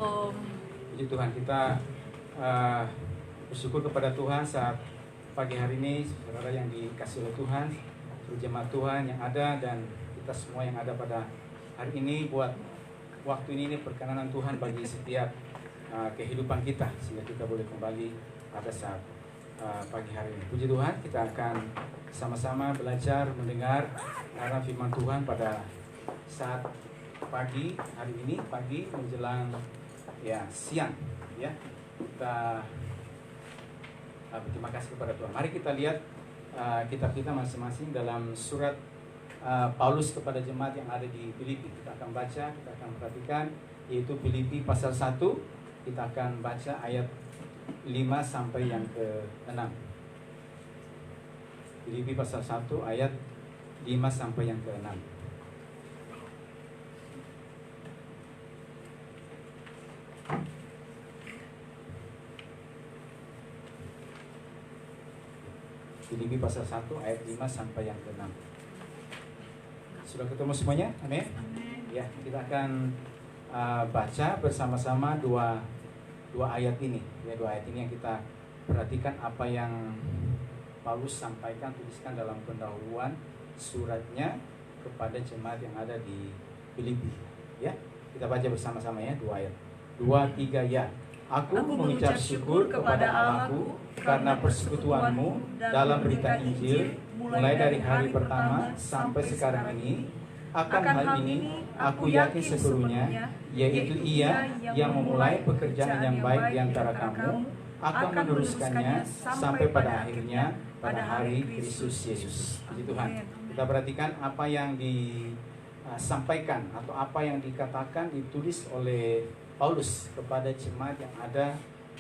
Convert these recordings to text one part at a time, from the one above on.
Puji Tuhan, kita bersyukur kepada Tuhan saat pagi hari ini, saudara yang dikasih oleh Tuhan, seluruh jemaat Tuhan yang ada dan kita semua yang ada pada hari ini, buat waktu ini perkenanan Tuhan bagi setiap kehidupan kita, sehingga kita boleh kembali pada saat pagi hari ini. Puji Tuhan, kita akan sama-sama belajar mendengar arah firman Tuhan pada saat pagi hari ini, pagi menjelang siang, ya. Kita berterima kasih kepada Tuhan. Mari kita lihat kitab kita masing-masing dalam surat Paulus kepada jemaat yang ada di Filipi. Kita akan baca, kita akan perhatikan, yaitu Filipi pasal 1. Kita akan baca ayat 5 sampai yang ke-6. Filipi pasal 1 ayat 5 sampai yang ke-6. Filipi pasal 1 ayat 5 sampai yang ke-6. Sudah ketemu semuanya? Amin. Ya, kita akan baca bersama-sama dua ayat ini. Ya, dua ayat ini yang kita perhatikan apa yang Paulus sampaikan, tuliskan dalam pendahuluan suratnya kepada jemaat yang ada di Filipi. Ya, kita baca bersama-sama ya, dua ayat. 2, 3 ya. Aku mengucap syukur kepada Allahku karena persekutuanmu dalam berita Injil mulai dari hari pertama sampai sekarang ini. Akan hal ini aku yakin sepenuhnya, yaitu Ia yang memulai pekerjaan yang baik di antara kamu akan meneruskannya sampai pada akhirnya pada hari Kristus Yesus. Puji Tuhan. Kita perhatikan apa yang disampaikan atau apa yang dikatakan, ditulis oleh Paulus kepada jemaat yang ada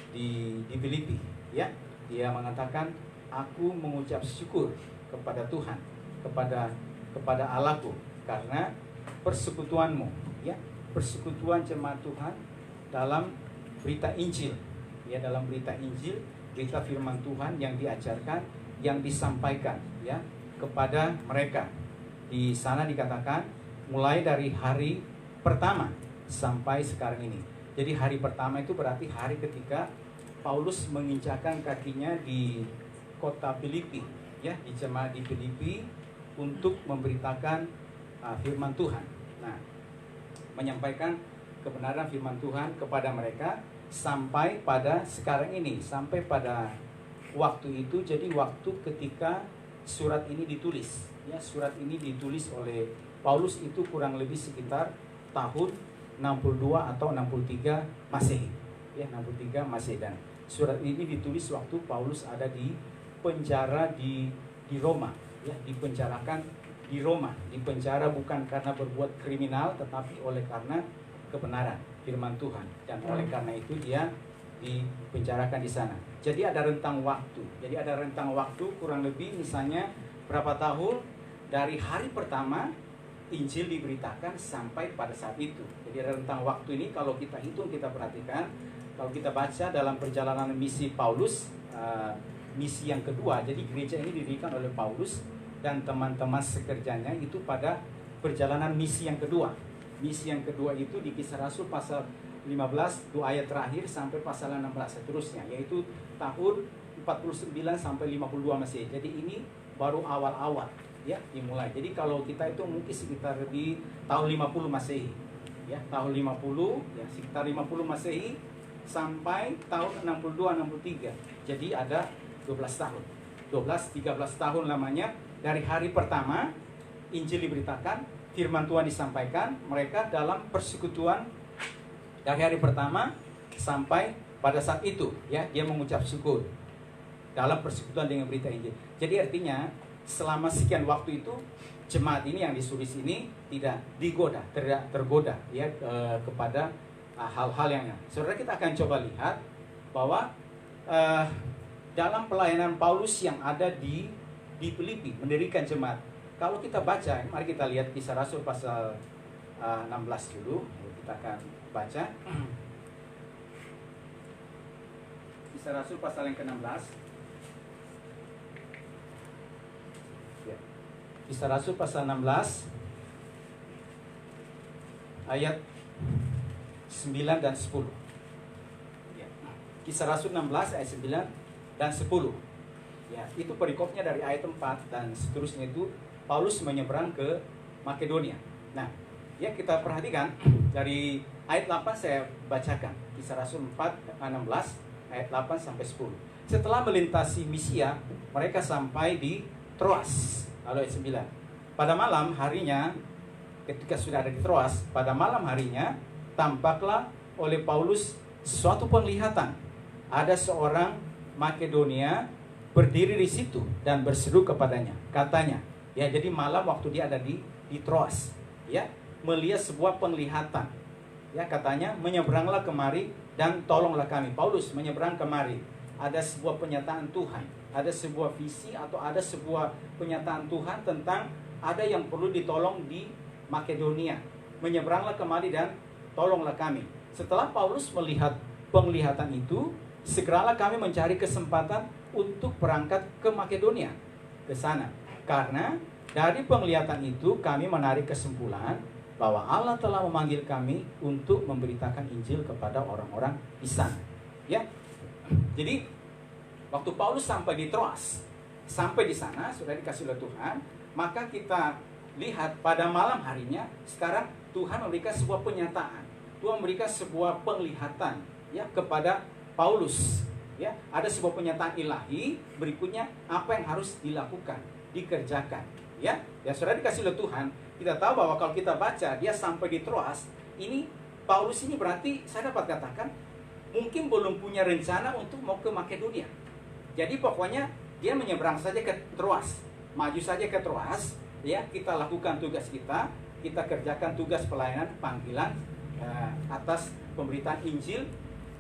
di Filipi. Ya, dia mengatakan, aku mengucap syukur kepada Tuhan, kepada Allahku karena persekutuanmu, ya, persekutuan jemaat Tuhan dalam berita Injil, ya, dalam berita Injil, berita firman Tuhan yang diajarkan, yang disampaikan, ya, kepada mereka. Di sana dikatakan mulai dari hari pertama sampai sekarang ini. Jadi hari pertama itu berarti hari ketika Paulus menginjakkan kakinya di kota Filipi, ya, di jemaat di Filipi untuk memberitakan firman Tuhan. Nah, menyampaikan kebenaran firman Tuhan kepada mereka sampai pada sekarang ini, sampai pada waktu itu. Jadi waktu ketika surat ini ditulis, ya, surat ini ditulis oleh Paulus itu kurang lebih sekitar tahun 62 atau 63 Masehi, ya, 63 Masehi. Dan surat ini ditulis waktu Paulus ada di penjara di Roma, ya, dipenjarakan di Roma. Dipenjara bukan karena berbuat kriminal, tetapi oleh karena kebenaran firman Tuhan, dan oleh karena itu dia dipenjarakan di sana. Jadi ada rentang waktu, kurang lebih misalnya berapa tahun dari hari pertama Injil diberitakan sampai pada saat itu. Jadi rentang waktu ini kalau kita hitung, kita perhatikan, kalau kita baca dalam perjalanan misi Paulus, misi yang kedua. Jadi gereja ini didirikan oleh Paulus dan teman-teman sekerjanya itu pada perjalanan misi yang kedua. Misi yang kedua itu di Kisah Rasul pasal 15, 2 ayat terakhir sampai pasal 16 seterusnya, yaitu tahun 49 sampai 52 Masehi. Jadi ini baru awal-awal, ya, dimulai. Jadi kalau kita itu mungkin sekitar di tahun 50 Masehi, ya, tahun 50, ya, sekitar 50 Masehi sampai tahun 62-63. Jadi ada 12 tahun. 13 tahun lamanya dari hari pertama Injil diberitakan, firman Tuhan disampaikan, mereka dalam persekutuan dari hari pertama sampai pada saat itu, ya, dia mengucap syukur dalam persekutuan dengan berita Injil. Jadi artinya selama sekian waktu itu jemaat ini yang ditulis ini tidak tergoda, ya, kepada hal-hal yang saudara. Kita akan coba lihat bahwa dalam pelayanan Paulus yang ada di Filipi mendirikan jemaat. Kalau kita baca, mari kita lihat Kisah Rasul pasal 16 dulu. Kita akan baca Kisah Rasul pasal yang ke-16. Kisah Rasul pasal 16 ayat 1 9 dan 10. Ya. Kisah Rasul 16 ayat 9 dan 10. Ya, itu perikopnya dari ayat 4 dan seterusnya itu Paulus menyeberang ke Makedonia. Nah, ya kita perhatikan dari ayat 8 saya bacakan. Kisah Rasul 4:16 ayat 8 sampai 10. Setelah melintasi Misia, mereka sampai di Troas. Lalu ayat 9. Pada malam harinya, ketika sudah ada di Troas, pada malam harinya tampaklah oleh Paulus suatu penglihatan. Ada seorang Makedonia berdiri di situ dan berseru kepadanya. Katanya, ya jadi malam waktu dia ada di Troas, ya, melihat sebuah penglihatan. Ya, katanya, menyeberanglah kemari dan tolonglah kami. Paulus menyeberang kemari. Ada sebuah penyataan Tuhan, ada sebuah visi atau ada sebuah penyataan Tuhan tentang ada yang perlu ditolong di Makedonia. Menyeberanglah kemari dan tolonglah kami. Setelah Paulus melihat penglihatan itu, segeralah kami mencari kesempatan untuk berangkat ke Makedonia, ke sana. Karena dari penglihatan itu kami menarik kesimpulan bahwa Allah telah memanggil kami untuk memberitakan Injil kepada orang-orang di sana. Ya. Jadi waktu Paulus sampai di Troas, sampai di sana sudah dikasih oleh Tuhan, maka kita lihat pada malam harinya sekarang Tuhan memberikan sebuah penyataan. Tuhan memberikan sebuah penglihatan ya kepada Paulus. Ya, ada sebuah penyataan ilahi, berikutnya apa yang harus dilakukan, dikerjakan. Ya, sudah dikasih oleh Tuhan. Kita tahu bahwa kalau kita baca dia sampai di Troas, ini Paulus ini berarti saya dapat katakan mungkin belum punya rencana untuk mau ke Makedonia. Jadi pokoknya dia menyeberang saja ke Troas, maju saja ke Troas, ya kita lakukan tugas kita kerjakan tugas pelayanan panggilan atas pemberitaan Injil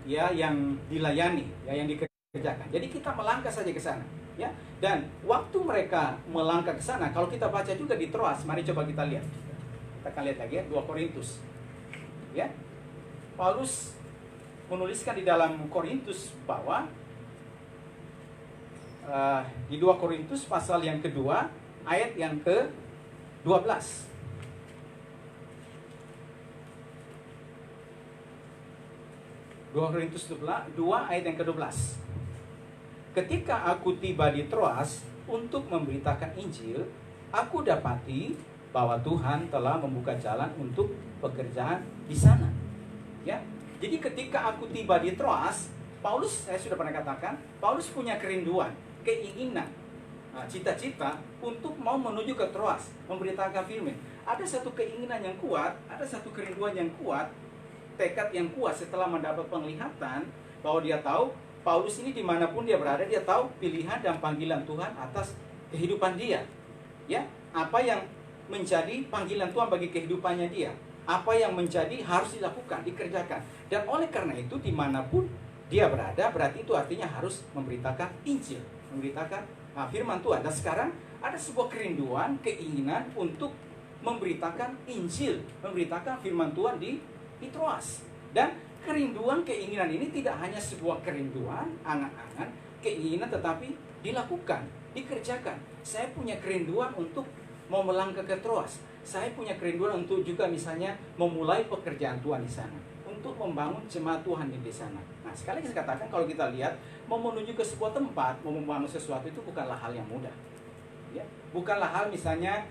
ya yang dilayani, ya yang dikerjakan. Jadi kita melangkah saja ke sana, ya. Dan waktu mereka melangkah ke sana, kalau kita baca juga di Troas, mari coba kita lihat. Kita akan lihat lagi ya, 2 Korintus. Ya. Paulus menuliskan di dalam Korintus bahwa di 2 Korintus pasal yang kedua, ayat yang ke-12. 2 Korintus 2 ayat yang ke-12. Ketika aku tiba di Troas untuk memberitakan Injil, aku dapati bahwa Tuhan telah membuka jalan untuk pekerjaan di sana. Ya. Jadi ketika aku tiba di Troas, Paulus, saya sudah pernah katakan, Paulus punya kerinduan, keinginan, cita-cita untuk mau menuju ke Troas, memberitakan firman. Ada satu keinginan yang kuat, ada satu kerinduan yang kuat, tekad yang kuat setelah mendapat penglihatan bahwa dia tahu Paulus ini dimanapun dia berada, dia tahu pilihan dan panggilan Tuhan atas kehidupan dia. Ya, apa yang menjadi panggilan Tuhan bagi kehidupannya dia, apa yang menjadi harus dilakukan, dikerjakan. Dan oleh karena itu dimanapun dia berada, berarti itu artinya harus memberitakan Injil, memberitakan firman Tuhan. Dan sekarang ada sebuah kerinduan, keinginan untuk memberitakan Injil, memberitakan firman Tuhan di Troas. Dan kerinduan, keinginan ini tidak hanya sebuah kerinduan, angan-angan, keinginan, tetapi dilakukan, dikerjakan. Saya punya kerinduan untuk mau melangkah ke Troas. Saya punya kerinduan untuk juga misalnya memulai pekerjaan Tuhan di sana, untuk membangun jemaat Tuhan di sana. Nah, sekali lagi saya katakan, kalau kita lihat mau menuju ke sebuah tempat, mau membangun sesuatu itu bukanlah hal yang mudah. Ya, bukanlah hal misalnya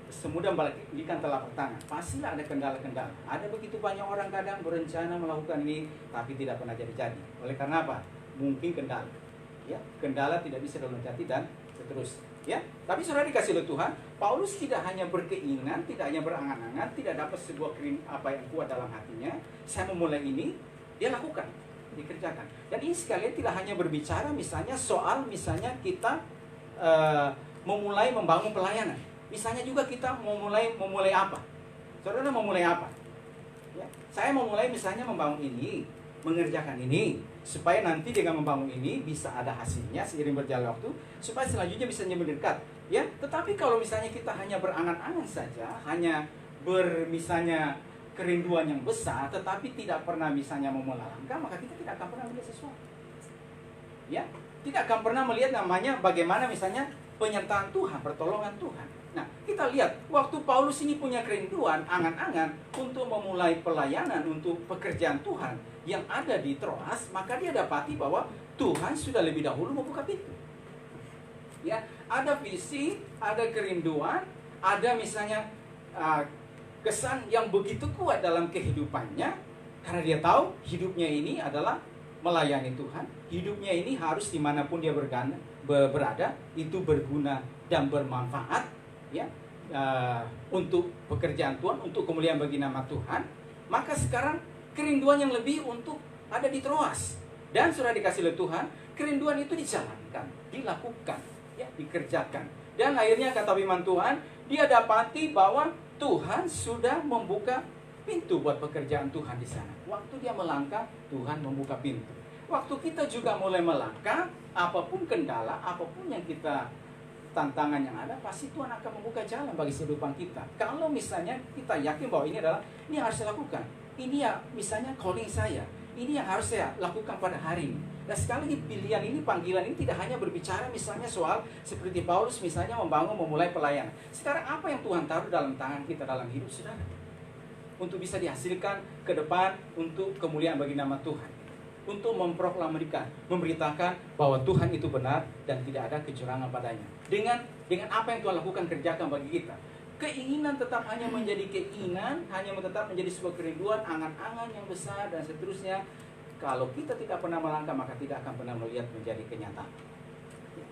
semudah membalikkan telapak tangan. Pastilah ada kendala-kendala. Ada begitu banyak orang kadang berencana melakukan ini tapi tidak pernah jadi-jadi. Oleh karena apa? Mungkin kendala. Ya, kendala tidak bisa dilewati dan seterusnya. Ya, tapi saudara dikasih oleh Tuhan, Paulus tidak hanya berkeinginan, tidak hanya berangan-angan, tidak dapat sebuah apa yang kuat dalam hatinya. Saya memulai ini, dia lakukan, dikerjakan. Dan ini sekalian tidak hanya berbicara misalnya soal misalnya kita memulai membangun pelayanan. Misalnya juga kita memulai apa? Saudara memulai apa? Ya, saya memulai misalnya membangun ini, mengerjakan ini, supaya nanti dengan membangun ini bisa ada hasilnya seiring berjalan waktu, supaya selanjutnya bisa mendekat. Ya, tetapi kalau misalnya kita hanya berangan-angan saja, hanya misalnya kerinduan yang besar, tetapi tidak pernah misalnya memulai langkah, maka kita tidak akan pernah melihat sesuatu. Ya, tidak akan pernah melihat namanya bagaimana misalnya penyertaan Tuhan, pertolongan Tuhan. Nah, kita lihat waktu Paulus ini punya kerinduan, angan-angan untuk memulai pelayanan untuk pekerjaan Tuhan yang ada di Troas, maka dia dapati bahwa Tuhan sudah lebih dahulu membuka pintu. Ya, ada visi, ada kerinduan, ada misalnya kesan yang begitu kuat dalam kehidupannya, karena dia tahu hidupnya ini adalah melayani Tuhan, hidupnya ini harus dimanapun dia berada itu berguna dan bermanfaat, ya, untuk pekerjaan Tuhan, untuk kemuliaan bagi nama Tuhan. Maka sekarang kerinduan yang lebih untuk ada di Troas, dan sudah dikasih oleh Tuhan, kerinduan itu dijalankan, dilakukan, ya, dikerjakan. Dan akhirnya kata firman Tuhan, dia dapati bahwa Tuhan sudah membuka pintu buat pekerjaan Tuhan di sana. Waktu dia melangkah, Tuhan membuka pintu. Waktu kita juga mulai melangkah, apapun kendala, apapun yang kita tantangan yang ada, pasti Tuhan akan membuka jalan bagi kehidupan kita. Kalau misalnya kita yakin bahwa ini harus saya lakukan. Ini ya misalnya calling saya. Ini yang harus saya lakukan pada hari ini. Nah, sekali lagi pilihan ini, panggilan ini tidak hanya berbicara misalnya soal seperti Paulus misalnya memulai pelayanan. Sekarang apa yang Tuhan taruh dalam tangan kita dalam hidup saudara? Untuk bisa dihasilkan ke depan untuk kemuliaan bagi nama Tuhan. Untuk memproklamasikan, memberitakan bahwa Tuhan itu benar dan tidak ada kecurangan padanya. Dengan apa yang Tuhan lakukan, kerjakan bagi kita. Keinginan tetap hanya menjadi keinginan, hanya tetap menjadi sebuah kerinduan, angan-angan yang besar dan seterusnya. Kalau kita tidak pernah melangkah, maka tidak akan pernah melihat menjadi kenyataan.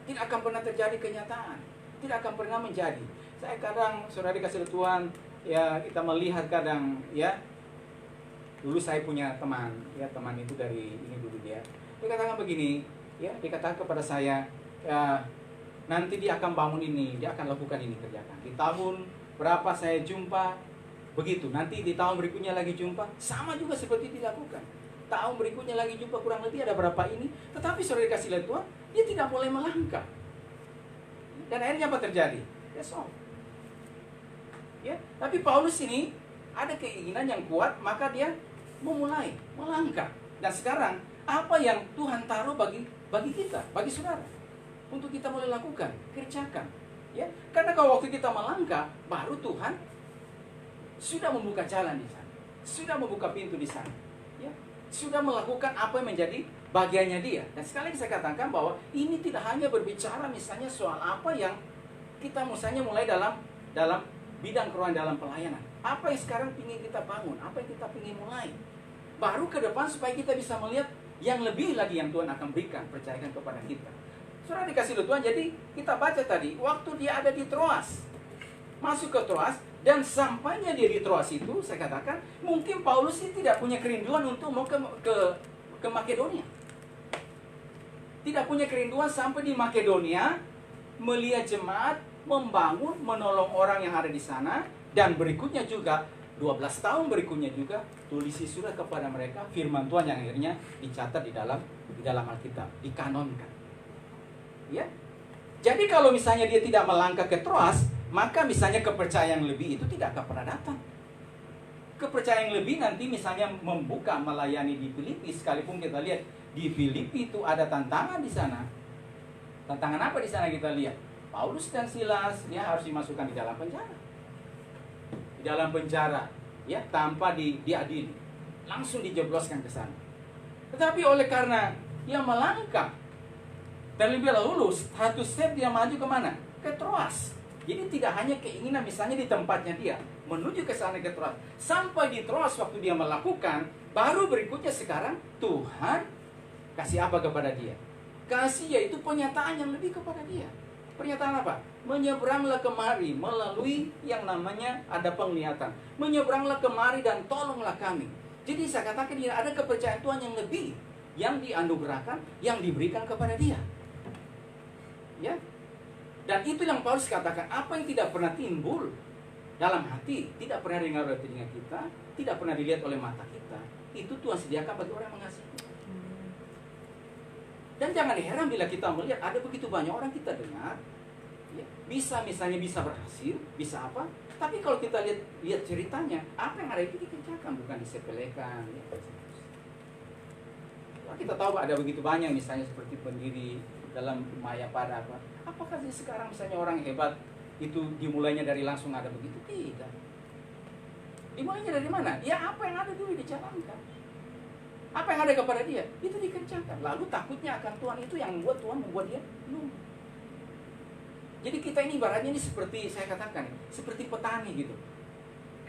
Tidak akan pernah terjadi kenyataan. Tidak akan pernah menjadi. Saya kadang, saudara dikasih Tuhan, ya kita melihat kadang, ya. Dulu saya punya teman, ya teman itu dari ini dulu dia. Dia katakan begini, ya dikatakan kepada saya, ya, nanti dia akan bangun ini, dia akan lakukan ini, kerjakan. Di tahun berapa saya jumpa, begitu. Nanti di tahun berikutnya lagi jumpa, sama juga seperti dilakukan. Tahun berikutnya lagi jumpa, kurang lebih ada berapa ini. Tetapi saudara dikasih oleh Tuhan, dia tidak boleh melangkah. Dan akhirnya apa terjadi? Besok. Ya, tapi Paulus ini ada keinginan yang kuat, maka dia memulai melangkah. Dan sekarang apa yang Tuhan taruh bagi kita, bagi saudara, untuk kita mulai lakukan, kerjakan, ya. Karena kalau waktu kita melangkah, baru Tuhan sudah membuka jalan di sana, sudah membuka pintu di sana, ya, sudah melakukan apa yang menjadi bagiannya dia. Dan sekali lagi saya katakan bahwa ini tidak hanya berbicara misalnya soal apa yang kita misalnya mulai dalam bidang kerohanian, dalam pelayanan. Apa yang sekarang ingin kita bangun, apa yang kita ingin mulai, baru ke depan supaya kita bisa melihat yang lebih lagi yang Tuhan akan berikan, percayakan kepada kita. Saudara dikasih oleh Tuhan, jadi kita baca tadi, waktu dia ada di Troas, masuk ke Troas, dan sampainya dia di Troas itu, saya katakan, mungkin Paulus ini tidak punya kerinduan untuk mau ke Makedonia. Tidak punya kerinduan sampai di Makedonia, melihat jemaat, membangun, menolong orang yang ada di sana, dan berikutnya juga, 12 tahun berikutnya juga, tulisi surat kepada mereka, firman Tuhan yang akhirnya dicatat di dalam Alkitab, dikanonkan. Ya. Jadi kalau misalnya dia tidak melangkah ke Troas, maka misalnya kepercayaan lebih itu tidak akan pernah datang. Kepercayaan lebih nanti misalnya membuka, melayani di Filipi, sekalipun kita lihat di Filipi itu ada tantangan di sana. Tantangan apa di sana kita lihat? Paulus dan Silas dia harus dimasukkan di dalam penjara. Di dalam penjara, ya, tanpa diadili. Langsung dijebloskan ke sana. Tetapi oleh karena dia melangkah, terlebih dahulu, satu step dia maju kemana? Ke Troas. Jadi tidak hanya keinginan misalnya di tempatnya dia, menuju ke sana ke Troas. Sampai di Troas waktu dia melakukan, baru berikutnya sekarang Tuhan kasih apa kepada dia? Kasih yaitu pernyataan yang lebih kepada dia. Pernyataan apa? Menyeberanglah kemari melalui yang namanya ada penglihatan. Menyeberanglah kemari dan tolonglah kami. Jadi saya katakan dia ada kepercayaan Tuhan yang lebih, yang dianugerahkan, yang diberikan kepada dia. Ya. Dan itu yang Paulus katakan, apa yang tidak pernah timbul dalam hati, tidak pernah dengar oleh telinga kita, tidak pernah dilihat oleh mata kita, itu Tuhan sediakan bagi orang yang mengasihi. Dan jangan heran bila kita melihat ada begitu banyak orang kita dengar, ya, bisa misalnya bisa berhasil, bisa apa, tapi kalau kita lihat ceritanya, apa yang ada itu dikerjakan, bukan disepelekan. Ya. Kita tahu ada begitu banyak misalnya seperti pendiri dalam Maya pada apa. Apakah sekarang misalnya orang hebat itu dimulainya dari langsung ada begitu? Tidak. Dimulainya dari mana? Ya apa yang ada dulu dijalankan. Apa yang ada kepada dia, itu dikerjakan. Lalu takutnya akan Tuhan itu yang membuat Tuhan membuat dia belum. Jadi kita ini ibaratnya ini seperti saya katakan, seperti petani gitu.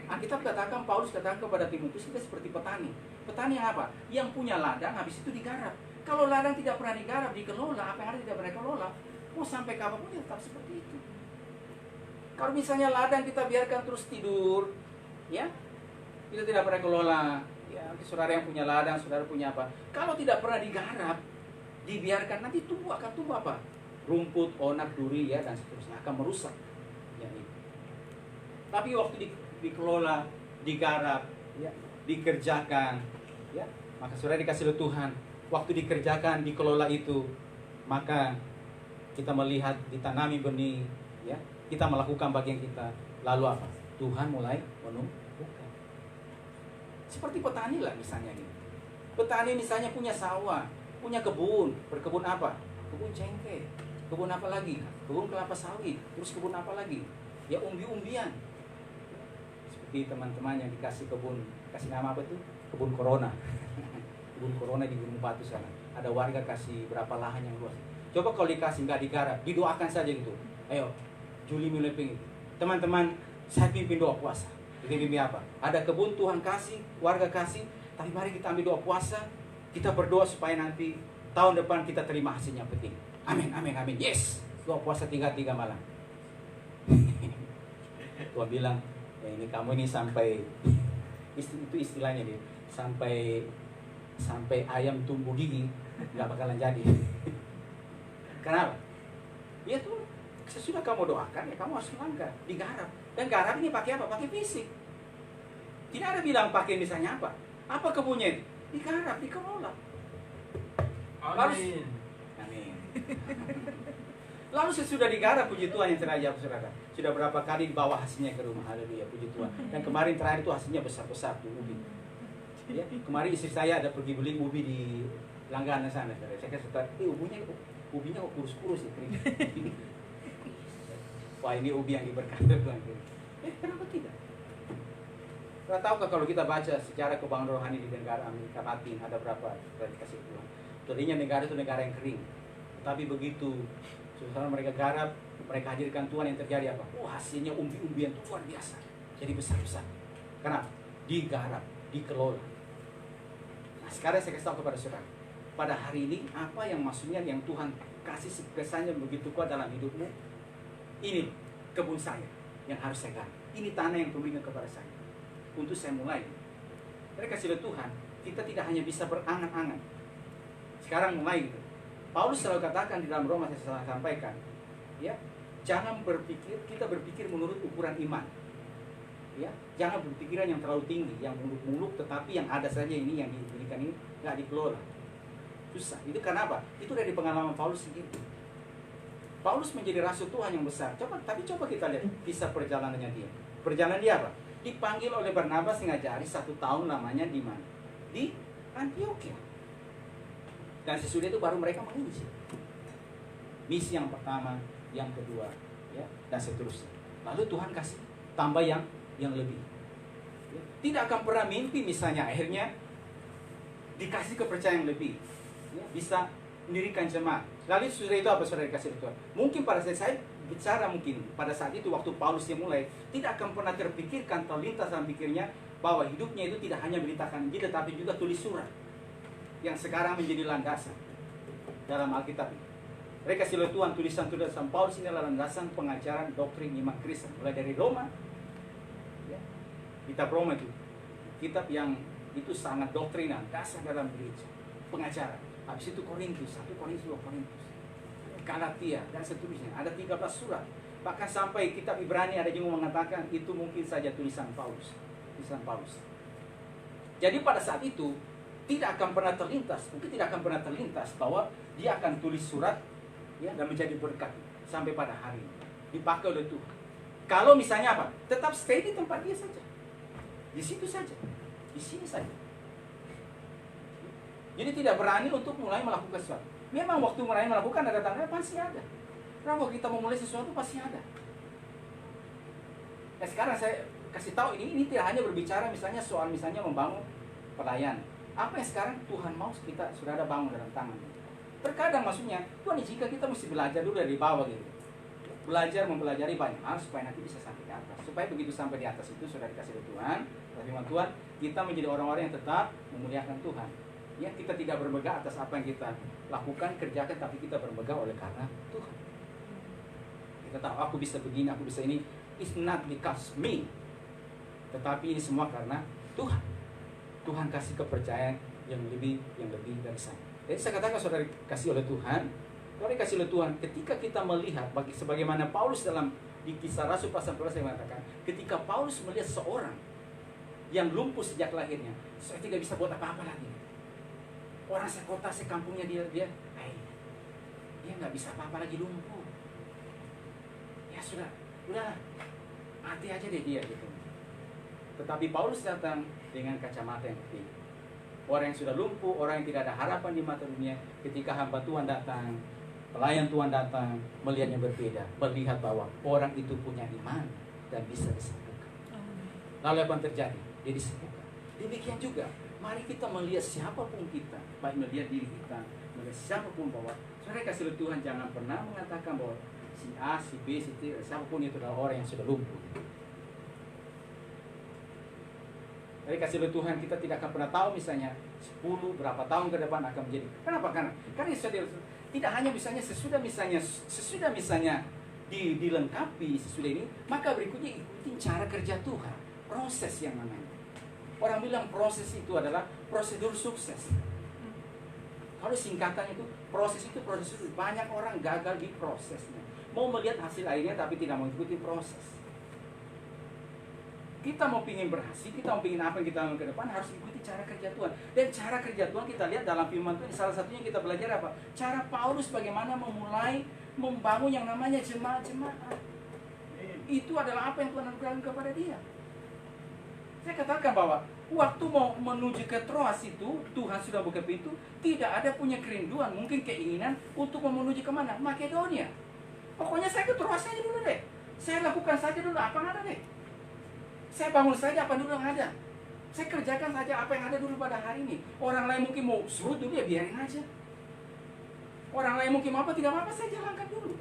Alkitab katakan, Paulus katakan kepada Timotius, kita seperti petani. Petani yang apa? Yang punya ladang, habis itu digarap. Kalau ladang tidak pernah digarap, dikelola, apa yang ada tidak pernah dikelola, mau sampai kapanpun ya tetap seperti itu. Kalau misalnya ladang kita biarkan terus tidur, ya, kita tidak pernah kelola. Ya, saudara yang punya ladang, saudara punya apa? Kalau tidak pernah digarap, dibiarkan, nanti akan tumbuh apa? Rumput, onak, duri, ya, dan seterusnya akan merusak. Ya, itu. Tapi waktu dikelola, digarap, ya, dikerjakan, ya, maka saudara dikasih oleh Tuhan. Waktu dikerjakan, dikelola itu, maka kita melihat ditanami benih, ya, kita melakukan bagian kita. Lalu apa? Tuhan mulai menumbuhkan. Seperti petani lah misalnya gitu. Petani misalnya punya sawah, punya kebun, berkebun apa? Kebun cengkeh, kebun apa lagi? Kebun kelapa sawit, terus kebun apa lagi? Ya umbi-umbian. Seperti teman-teman yang dikasih kebun, kasih nama apa tuh? Kebun Corona. Kebun Corona di Gunung Batu sana. Ada warga kasih berapa lahan yang luas. Coba kalau dikasih nggak digarap, didoakan saja gitu. Ayo, Juli mulai pengen. Teman-teman, saya pimpin doa puasa. Kita pimpin apa? Ada kebun Tuhan kasih, warga kasih. Tapi mari kita ambil doa puasa. Kita berdoa supaya nanti tahun depan kita terima hasilnya penting. Amin, amin, amin. Yes. Doa puasa 3 malam. Tuhan bilang, ya ini kamu ini sampai itu istilahnya nih, sampai ayam tumbuh gigi nggak bakalan jadi. Kenapa? Ya tuh sesudah kamu doakan ya kamu harus melangkah, digarap. Dan garap ini pakai apa? Pakai fisik. Tidak ada bilang pakai misalnya apa? Apa kebunnya? Digarap, dikelola. Amin. Amin. Lalu sesudah digarap, puji Tuhan yang terakhir saudara. Sudah berapa kali dibawa hasilnya ke rumah, haleluya, puji Tuhan. Dan kemarin terakhir itu hasilnya besar-besar tuh ubi. Ya, kemarin istri saya ada pergi beli ubi di langganan sana. Saya kata, ubinya kok kurus-kurus ya. Wah ini ubi yang diberkati Tuhan. Kenapa tidak? Tidak tahukah kalau kita baca sejarah kebanggaan rohani di negara Amerika Latin ada berapa dikasih Tuhan. Tadinya negara itu negara yang kering. Tapi begitu setelah mereka garap, mereka hadirkan Tuhan, yang terjadi apa? Hasilnya umbi-umbian itu luar biasa. Jadi besar-besar. Kenapa? Digarap, dikelola. Nah sekarang saya kasih tahu kepada saudara. Pada hari ini apa yang maksudnya yang Tuhan kasih kesannya begitu kuat dalam hidupmu? Ini kebun saya yang harus saya garap. Ini tanah yang Tuhan berikan kepada saya untuk saya mulai. Mereka kasih oleh Tuhan, kita tidak hanya bisa berangan-angan. Sekarang mulai gitu. Paulus selalu katakan di dalam Roma, saya sampaikan, ya, jangan kita berpikir menurut ukuran iman. Ya, jangan berpikiran yang terlalu tinggi, yang muluk-muluk, tetapi yang ada saja ini yang diberikan ini nggak dikelola. Susah. Itu karena apa? Itu dari pengalaman Paulus sendiri. Paulus menjadi rasul Tuhan yang besar. Coba kita lihat kisah perjalanannya dia. Perjalanan dia apa? Dipanggil oleh Barnabas ngajari 1 tahun lamanya di mana? Di Antioquia. Dan sesudah itu baru mereka mengisi. Misi yang pertama, yang kedua, ya, dan seterusnya. Lalu Tuhan kasih tambah yang lebih. Ya. Tidak akan pernah mimpi misalnya akhirnya dikasih kepercayaan lebih. Ya, bisa mendirikan jemaat. Lalu sudah itu apa saudara dikasih Tuhan? Mungkin pada saat saya bicara pada saat itu waktu Paulus yang mulai tidak akan pernah terpikirkan, terlintas dalam pikirnya bahwa hidupnya itu tidak hanya beritakan Injil tapi juga tulis surat yang sekarang menjadi landasan dalam Alkitab. Mereka kasih oleh Tuhan tulisan-tulisan Paulus ini adalah landasan pengajaran doktrin iman Kristen mulai dari Roma, ya, kitab Roma itu kitab yang itu sangat doktrinan dasar dalam gereja pengajaran. Habis itu Korintus, 1 Korintus, 2 Korintus, Galatia dan seterusnya. Ada 13 surat. Bahkan sampai kitab Ibrani ada juga mengatakan itu mungkin saja tulisan Paulus. Jadi pada saat itu tidak akan pernah terlintas, mungkin tidak akan pernah terlintas bahwa dia akan tulis surat, ya, dan menjadi berkat sampai pada hari ini. Dipakai oleh Tuhan. Kalau misalnya apa? Tetap stay di tempat dia saja. Di situ saja. Di sini saja. Jadi tidak berani untuk mulai melakukan sesuatu. Memang waktu mulai melakukan ada tanda pasti ada. Kalau kita mau mulai sesuatu pasti ada. Nah, sekarang saya kasih tahu ini tidak hanya berbicara misalnya soal misalnya membangun pelayan. Apa yang sekarang Tuhan mau kita sudah ada bangun dalam tangan. Terkadang maksudnya Tuhan jika kita mesti belajar dulu dari bawah gitu. Belajar mempelajari banyak hal supaya nanti bisa sampai di atas. Supaya begitu sampai di atas itu sudah dikasih oleh Tuhan, firman Tuhan, kita menjadi orang-orang yang tetap memuliakan Tuhan. Ya, kita tidak bermegah atas apa yang kita lakukan, kerjakan, tapi kita bermegah oleh karena Tuhan. Kita tahu aku bisa begini, aku bisa ini. It's not because me, tetapi ini semua karena Tuhan. Tuhan kasih kepercayaan yang lebih dari saya. Jadi saya katakan saudara dikasih oleh Tuhan. Saudara dikasih oleh Tuhan. Ketika kita melihat, sebagaimana Paulus dalam di Kisah Rasul pasal 12 yang mengatakan, ketika Paulus melihat seorang yang lumpuh sejak lahirnya, saya tidak bisa buat apa-apa lagi. Orang sekota, sekampungnya dia nggak bisa apa-apa lagi, lumpuh. Ya sudah mati aja deh dia gitu. Tetapi Paulus datang dengan kacamata yang berbeda. Orang yang sudah lumpuh, orang yang tidak ada harapan di mata dunia, ketika hamba Tuhan datang, pelayan Tuhan datang, melihatnya berbeda, melihat bahwa orang itu punya iman dan bisa disembuhkan. Lalu apa yang terjadi? Dia disembuhkan. Demikian juga, mari kita melihat siapapun kita, baik melihat diri kita, melihat siapapun, bahwa saudara kasih oleh Tuhan jangan pernah mengatakan bahwa si A, si B, si C, siapapun itu adalah orang yang sudah lumpuh. Jadi kasih oleh Tuhan kita tidak akan pernah tahu misalnya 10 berapa tahun ke depan akan menjadi. Kenapa? Karena tidak hanya sesudah misalnya dilengkapi sesudah ini, maka berikutnya ikutin cara kerja Tuhan, proses yang namanya. Orang bilang proses itu adalah prosedur sukses. Kalau singkatannya itu proses itu banyak orang gagal di prosesnya. Mau melihat hasil akhirnya tapi tidak mau ikuti proses. Kita mau pingin berhasil, kita mau pingin apa yang kita lakukan ke depan, harus ikuti cara kerja Tuhan. Dan cara kerja Tuhan kita lihat dalam firman Tuhan, salah satunya kita belajar apa? Cara Paulus bagaimana memulai membangun yang namanya jemaat-jemaat. Itu adalah apa yang Tuhan anugerahkan kepada dia. Saya katakan bahwa waktu mau menuju ke Troas itu, Tuhan sudah buka pintu, tidak ada punya kerinduan, mungkin keinginan untuk menuju kemana? Makedonia. Pokoknya saya ke Troas aja dulu deh. Saya lakukan saja dulu apa yang ada deh. Saya bangun saja apa dulu yang ada. Saya kerjakan saja apa yang ada dulu pada hari ini. Orang lain mungkin mau surut dulu, ya biarin aja. Orang lain mungkin apa, tidak apa-apa, saya jalankan dulu.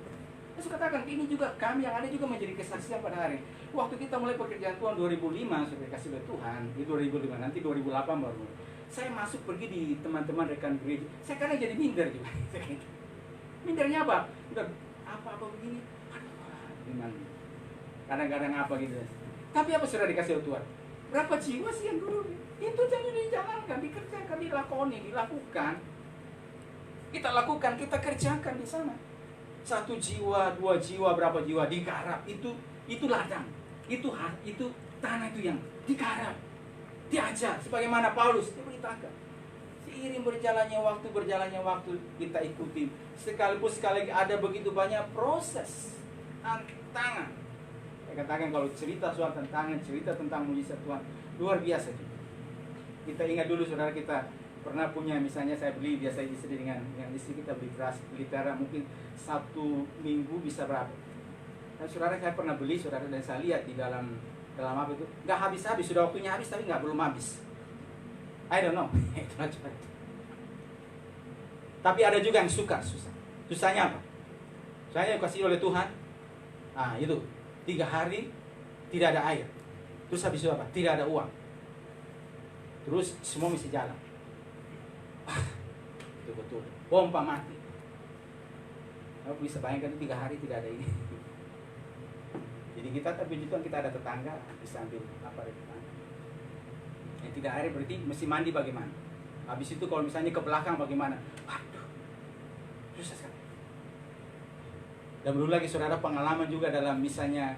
Saya katakan, ini juga kami yang ada juga menjadi kesaksian pada hari. Waktu kita mulai pekerjaan Tuhan 2005, sudah dikasih oleh Tuhan, di 2005, nanti 2008 baru. Saya masuk pergi di teman-teman rekan gereja. Saya kadang jadi minder juga. Mindernya apa? Udah apa-apa begini. Aduh, gimana? Kadang-kadang apa gitu. Tapi apa sudah dikasih oleh Tuhan? Berapa jiwa sih yang dulu? Itu jangan dijalankan, dikerjakan, dilakukan. Kita lakukan, kita kerjakan di sana. 1 jiwa, 2 jiwa, berapa jiwa digarap, itu ladang. Itu tanah itu yang digarap. Diajar sebagaimana Paulus diberitakan. Seiring berjalannya waktu kita ikuti. Sekalipun sekali lagi ada begitu banyak proses, tantangan. Saya katakan kalau cerita soal tantangan, cerita tentang mujizat Tuhan, luar biasa juga. Kita ingat dulu saudara, kita pernah punya, misalnya saya beli, biasa istri dengan istri kita beli perak mungkin 1 minggu bisa berapa. Dan saudara saya pernah beli, saudara, dan saya lihat di dalam apa itu, nggak habis-habis, sudah waktunya habis tapi belum habis. I don't know. Tapi ada juga yang susah. Susahnya apa? Saya kasih oleh Tuhan. Itu 3 hari tidak ada air. Terus habis itu apa? Tidak ada uang. Terus semua mesti jalan. Betul-betul. Pompa mati. Kamu bisa bayangkan 3 hari tidak ada ini. Jadi kita, tapi itu kita ada tetangga, bisa ambil apa dari tetangga. Yang tidak air berarti mesti mandi bagaimana? Habis itu kalau misalnya ke belakang bagaimana? Aduh, susah sekali. Dan belum lagi saudara pengalaman juga dalam misalnya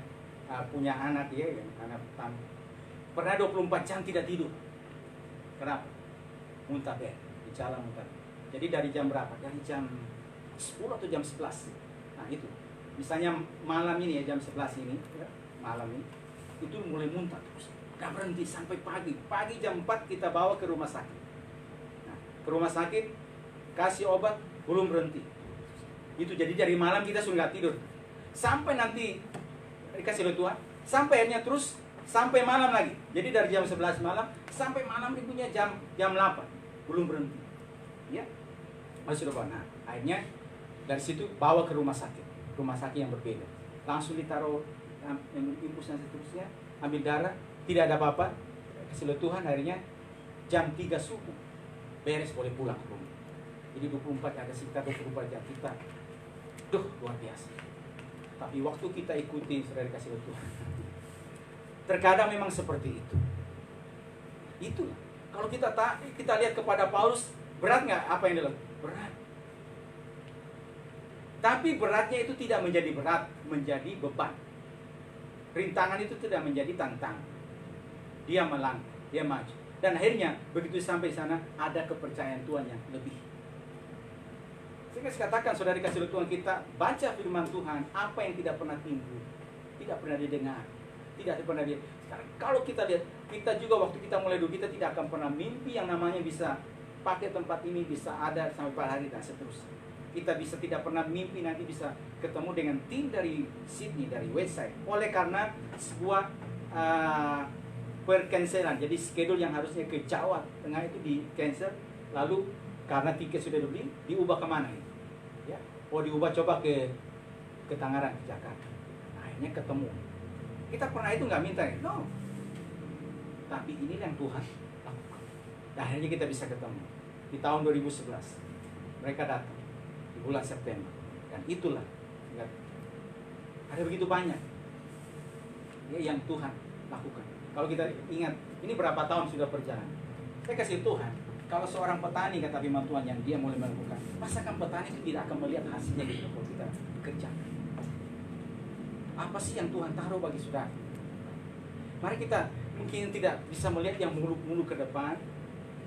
punya anak anak tamu. Pernah 24 jam tidak tidur. Kenapa? Muntah di jalan muntah. Jadi dari jam berapa? Dari jam 10 atau jam 11. Nah itu. Misalnya malam ini jam 11 ini, malam ini, itu mulai muntah terus. Gak berhenti sampai pagi. Pagi jam 4 kita bawa ke rumah sakit. Nah, ke rumah sakit, kasih obat, belum berhenti. Itu jadi dari malam kita sudah nggak tidur sampai nanti dikasih oleh Tuhan Sampai akhirnya terus sampai malam lagi. Jadi dari jam 11 malam sampai malam ibunya jam 8. Belum berhenti. Ya. Masih lupa. Nah, akhirnya dari situ bawa ke rumah sakit yang berbeda. Langsung ditaruh infus dan seterusnya, ambil darah, tidak ada apa-apa. Kasih lihat Tuhan, akhirnya jam 3 subuh beres, boleh pulang ke rumah. Jadi 24 ada sekitar 24 jam kita. Luar biasa. Tapi waktu kita ikuti, saudara kasih lihat Tuhan, terkadang memang seperti itu. Itulah. Kalau kita lihat kepada Paulus, berat nggak apa yang dilakukan? Berat. Tapi beratnya itu tidak menjadi berat, menjadi beban. Rintangan itu tidak menjadi tantangan. Dia melangkah, dia maju. Dan akhirnya begitu sampai sana ada kepercayaan Tuhan yang lebih. Saya katakan, saudari kasih Tuhan, kita baca firman Tuhan, apa yang tidak pernah timbul, tidak pernah didengar, tidak pernah dia. Sekarang kalau kita lihat, kita juga waktu kita mulai dulu, kita tidak akan pernah mimpi yang namanya bisa pakai tempat ini, bisa ada sampai pada hari dan seterusnya. Kita bisa tidak pernah mimpi nanti bisa ketemu dengan tim dari Sydney, dari Westside. Oleh karena sebuah percancelan, jadi schedule yang harusnya ke Jawa Tengah itu di cancel, lalu karena tiket sudah dibeli, diubah kemana itu? Ya, diubah coba ke Tangerang, ke Jakarta. Nah, akhirnya ketemu. Kita pernah itu nggak minta, no. Tapi ini yang Tuhan lakukan. Dan akhirnya kita bisa ketemu di tahun 2011. Mereka datang di bulan September, dan itulah ada begitu banyak ya yang Tuhan lakukan. Kalau kita ingat, ini berapa tahun sudah berjalan. Saya kasih Tuhan, kalau seorang petani kata firman Tuhan yang dia mulai melakukan, masakan petani itu tidak akan melihat hasilnya gitu kalau kita kerjakan. Apa sih yang Tuhan taruh bagi saudara? Mari kita mungkin tidak bisa melihat yang muluk-muluk ke depan,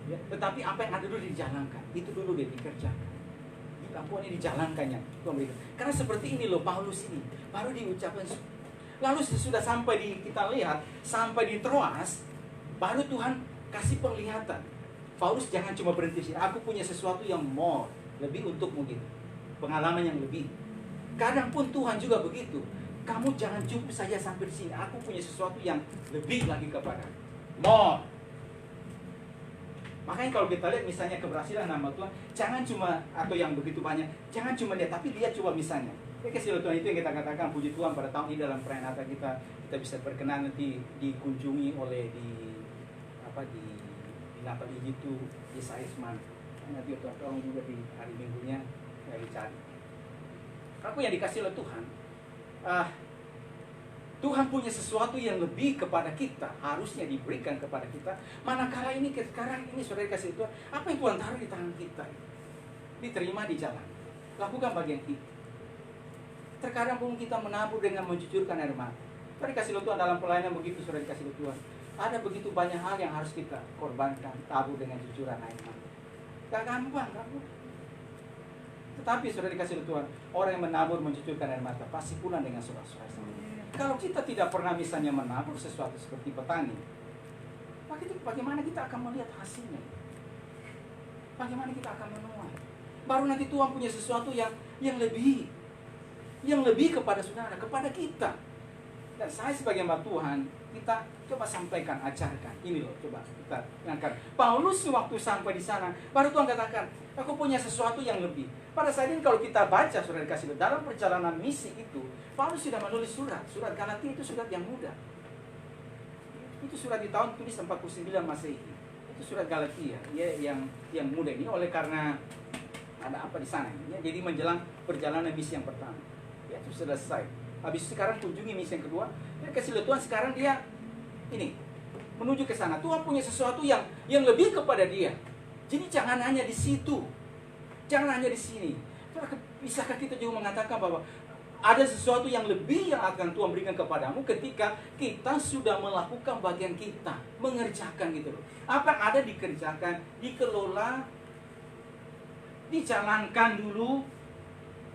ya, tetapi apa yang ada dulu dijalankan, itu dulu dia dikerjakan. Tuhan ini dijalankannya. Karena seperti ini loh Paulus ini, baru diucapkan. Lalu sesudah sampai kita lihat, sampai di Troas, baru Tuhan kasih penglihatan. Paulus jangan cuma berhenti sih. Aku punya sesuatu yang more, lebih untukmu gitu. Pengalaman yang lebih. Kadang pun Tuhan juga begitu. Kamu jangan cukup saja sampai di sini. Aku punya sesuatu yang lebih lagi kepadamu. More. Makanya kalau kita lihat misalnya keberhasilan nama Tuhan, jangan cuma atau yang begitu banyak, jangan cuma lihat, tapi lihat coba misalnya. Kasih Tuhan itu yang kita katakan, puji Tuhan pada tahun ini dalam perayaan Natal kita bisa berkenan nanti dikunjungi oleh di Natal itu Yesaya Isman. Nanti tolong juga di hari Minggunya saya dicari. Aku yang dikasih oleh Tuhan, Tuhan punya sesuatu yang lebih kepada kita, harusnya diberikan kepada kita. Manakala ini sekarang ini saudara kasih Tuhan, apa yang Tuhan taruh di tangan kita, diterima di jalan, lakukan bagian kita. Terkadang pun kita menabur dengan menjujurkan air mata. Saudara kasih Tuhan, dalam pelayanan begitu saudara kasih Tuhan, ada begitu banyak hal yang harus kita korbankan, tabur dengan jujuran air mata. Gak gampang, tetapi saudara dikasih Tuhan, orang yang menabur mencucurkan air mata pasti pulang dengan sorak-sorai. Kalau kita tidak pernah misalnya menabur sesuatu seperti petani, bagaimana kita akan melihat hasilnya? Bagaimana kita akan menuai? Baru nanti Tuhan punya sesuatu yang lebih kepada saudara, kepada kita. Dan saya sebagai hamba Tuhan, kita coba sampaikan, ajarkan. Ini loh, coba kita angkat. Paulus waktu sampai di sana, baru Tuhan katakan, aku punya sesuatu yang lebih. Pada saat ini kalau kita baca surat kasih dalam perjalanan misi itu, Paulus sudah menulis surat Galatia itu surat yang muda. Itu surat di tahun tulis 49 Masehi. Itu surat Galatia ya, yang muda ini oleh karena ada apa di sana ya, jadi menjelang perjalanan misi yang pertama. Ya, itu selesai. Habis sekarang kunjungi misi yang kedua, dia kasih lihat Tuhan sekarang dia ini menuju ke sana. Tuhan punya sesuatu yang lebih kepada dia. Jadi jangan hanya di situ. Jangan hanya di sini. Bisakah kita juga mengatakan bahwa ada sesuatu yang lebih yang akan Tuhan berikan kepadamu ketika kita sudah melakukan bagian kita, mengerjakan gitu loh. Apa yang ada dikerjakan, dikelola, dijalankan dulu.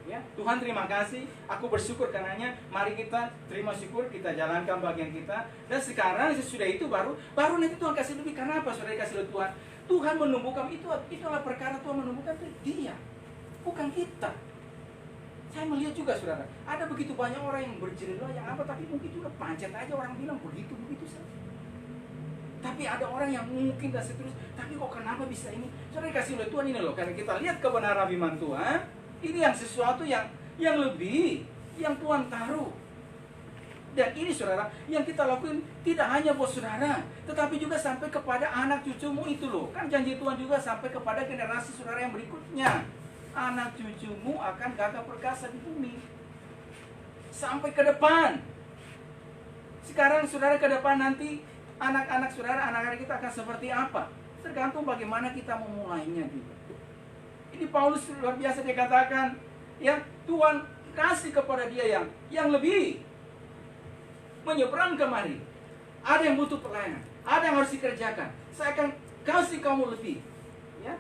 Ya, Tuhan terima kasih, aku bersyukur karenanya. Mari kita terima syukur, kita jalankan bagian kita. Dan sekarang sesudah itu baru nanti Tuhan kasih lebih. Karena apa? Saudara kasih Tuhan. Tuhan menumbuhkan itulah perkara Tuhan menumbuhkan itu dia, bukan kita. Saya melihat juga saudara, ada begitu banyak orang yang berjerila yang apa, tapi mungkin juga pancet aja orang bilang begitu saja. Tapi ada orang yang mungkin dan seterusnya, tapi kok kenapa bisa ini? Saudara dikasih oleh Tuhan ini loh, karena kita lihat kebenaran firman Tuhan, ini yang sesuatu yang lebih, yang Tuhan taruh. Dan ini saudara, yang kita lakukan tidak hanya buat saudara, tetapi juga sampai kepada anak cucumu itu loh. Kan janji Tuhan juga sampai kepada generasi saudara yang berikutnya. Anak cucumu akan gagah perkasa di bumi. Sampai ke depan. Sekarang saudara ke depan nanti, anak-anak saudara, anak-anak kita akan seperti apa? Tergantung bagaimana kita memulainya juga. Ini Paulus luar biasa, dia katakan, ya Tuhan kasih kepada dia yang lebih. Menyeberang kemari. Ada yang butuh pelayanan, ada yang harus dikerjakan. Saya akan kasih kamu lebih, ya,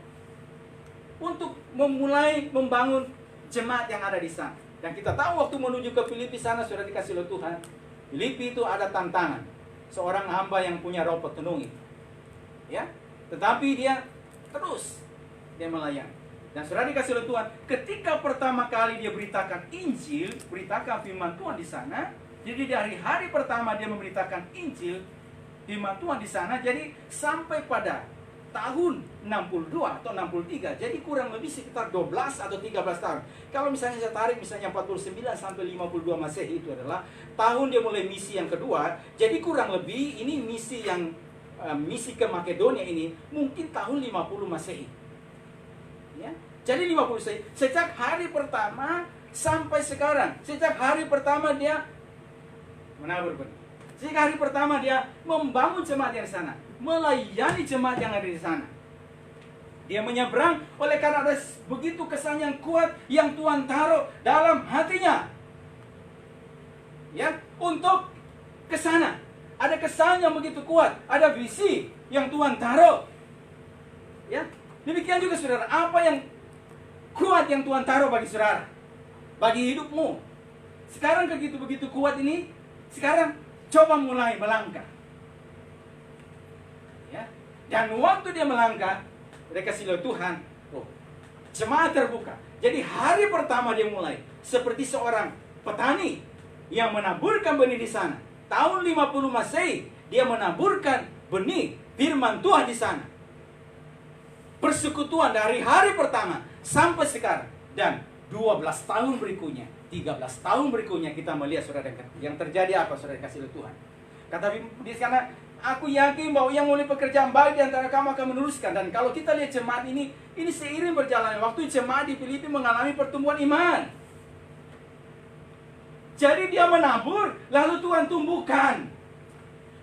untuk memulai membangun jemaat yang ada di sana. Dan kita tahu waktu menuju ke Filipi sana sudah dikasih oleh Tuhan. Filipi itu ada tantangan. Seorang hamba yang punya roh petunungi, ya, tetapi dia terus dia melayani. Dan sudah dikasih oleh Tuhan. Ketika pertama kali dia beritakan Injil, beritakan firman Tuhan di sana. Jadi dari hari pertama dia memberitakan Injil, firman Tuhan di sana. Jadi sampai pada tahun 62 atau 63, jadi kurang lebih sekitar 12 atau 13 tahun. Kalau misalnya saya tarik misalnya 49 sampai 52 Masehi, itu adalah tahun dia mulai misi yang kedua. Jadi kurang lebih ini misi yang misi ke Makedonia ini mungkin tahun 50 Masehi. Ya. Jadi 50 Masehi. Sejak hari pertama sampai sekarang, sejak hari pertama dia menabur benih. Sejak hari pertama dia membangun jemaat yang di sana, melayani jemaat yang ada di sana. Dia menyeberang oleh karena ada begitu kesan yang kuat yang Tuhan taruh dalam hatinya. Ya, untuk ke sana. Ada kesan yang begitu kuat, ada visi yang Tuhan taruh. Ya, demikian juga saudara, apa yang kuat yang Tuhan taruh bagi saudara, bagi hidupmu. Sekarang begitu kuat ini. Sekarang coba mulai melangkah. Ya. Dan waktu dia melangkah, dia kasih oleh Tuhan, jemaat terbuka. Jadi hari pertama dia mulai seperti seorang petani yang menaburkan benih di sana. Tahun 50 Masehi dia menaburkan benih firman Tuhan di sana. Persekutuan dari hari pertama sampai sekarang, dan 12 tahun berikutnya, 13 tahun berikutnya kita melihat saudara yang terjadi apa saudara kasih oleh Tuhan. Kata di sana, aku yakin bahwa yang mulai pekerjaan baik di antara kamu akan meneruskan. Dan kalau kita lihat jemaat ini seiring berjalannya waktu, jemaat di Filipi mengalami pertumbuhan iman. Jadi dia menabur, lalu Tuhan tumbuhkan.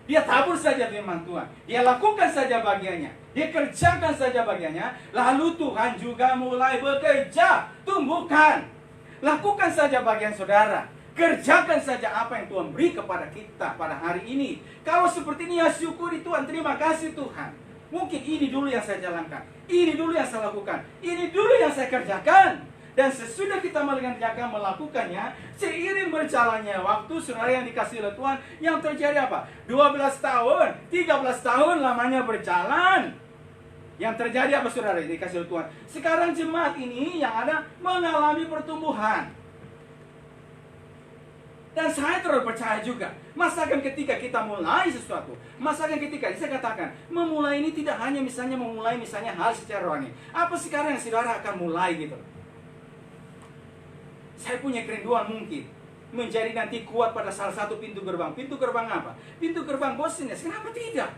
Dia tabur saja firman Tuhan, dia lakukan saja bagiannya, dia kerjakan saja bagiannya, lalu Tuhan juga mulai bekerja, tumbuhkan. Lakukan saja bagian saudara, kerjakan saja apa yang Tuhan beri kepada kita pada hari ini. Kalau seperti ini ya syukuri Tuhan, terima kasih Tuhan. Mungkin ini dulu yang saya jalankan, ini dulu yang saya lakukan, ini dulu yang saya kerjakan. Dan sesudah kita melakukannya, seiring berjalannya waktu, saudara yang dikasih oleh Tuhan, yang terjadi apa? 12 tahun, 13 tahun lamanya berjalan. Yang terjadi apa saudara yang dikasih oleh Tuhan? Sekarang jemaat ini yang ada mengalami pertumbuhan. Dan saya terus percaya juga, masakan ketika kita mulai sesuatu, masakan ketika, saya katakan, memulai ini tidak hanya misalnya memulai misalnya hal secara rohani. Apa sekarang yang saudara akan mulai gitu? Saya punya kerinduan mungkin menjadi nanti kuat pada salah satu pintu gerbang. Pintu gerbang apa? Pintu gerbang business. Kenapa tidak?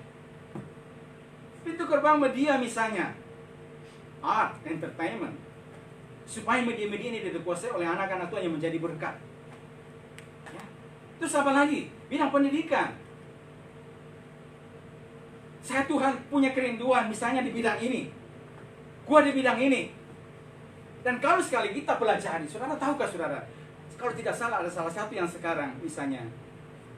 Pintu gerbang media misalnya, art, entertainment. Supaya media-media ini dikuasai oleh anak-anak Tuhan yang menjadi berkat. Ya. Terus apa lagi? Bidang pendidikan. Saya Tuhan punya kerinduan misalnya di bidang ini. Gua di bidang ini. Dan kalau sekali kita pelajari, saudara tahukah saudara, kalau tidak salah ada salah satu yang sekarang misalnya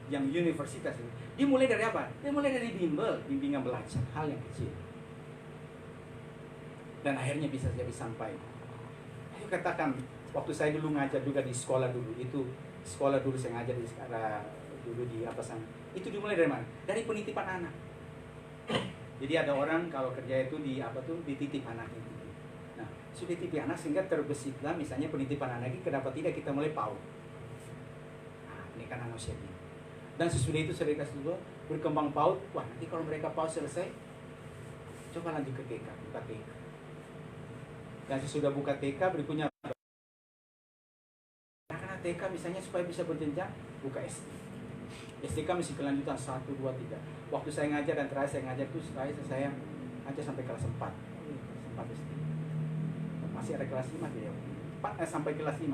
yang universitas ini, dia mulai dari apa? Dia mulai dari bimbel, bimbingan belajar, hal yang kecil. Dan akhirnya bisa jadi sampai. Ayo katakan, waktu saya dulu ngajar juga di sekolah dulu, itu sekolah dulu saya ngajar di sekolah dulu di apa sana. Itu dimulai dari mana? Dari penitipan anak. Jadi ada orang kalau kerja itu di apa tuh dititip anaknya. Nah, sudah titip anak sehingga terbesitlah misalnya penitipan anak ini, kenapa tidak kita mulai PAUD. Nah, ini kan anak usia dini. Dan sesudah itu saya kasih dulu berkembang PAUD. Wah, nanti kalau mereka PAUD selesai, coba lanjut ke TK, buka TK. Dan sesudah buka TK berikutnya, karena TK misalnya supaya bisa berjenjang, buka SD. SDK masih kelanjutan 1, 2, 3. Waktu saya ngajar dan terakhir saya ngajar itu saya ngajar sampai kelas 4. Kelas 4 SD. Masih ada kelas 5 tidak? 4 sampai kelas 5.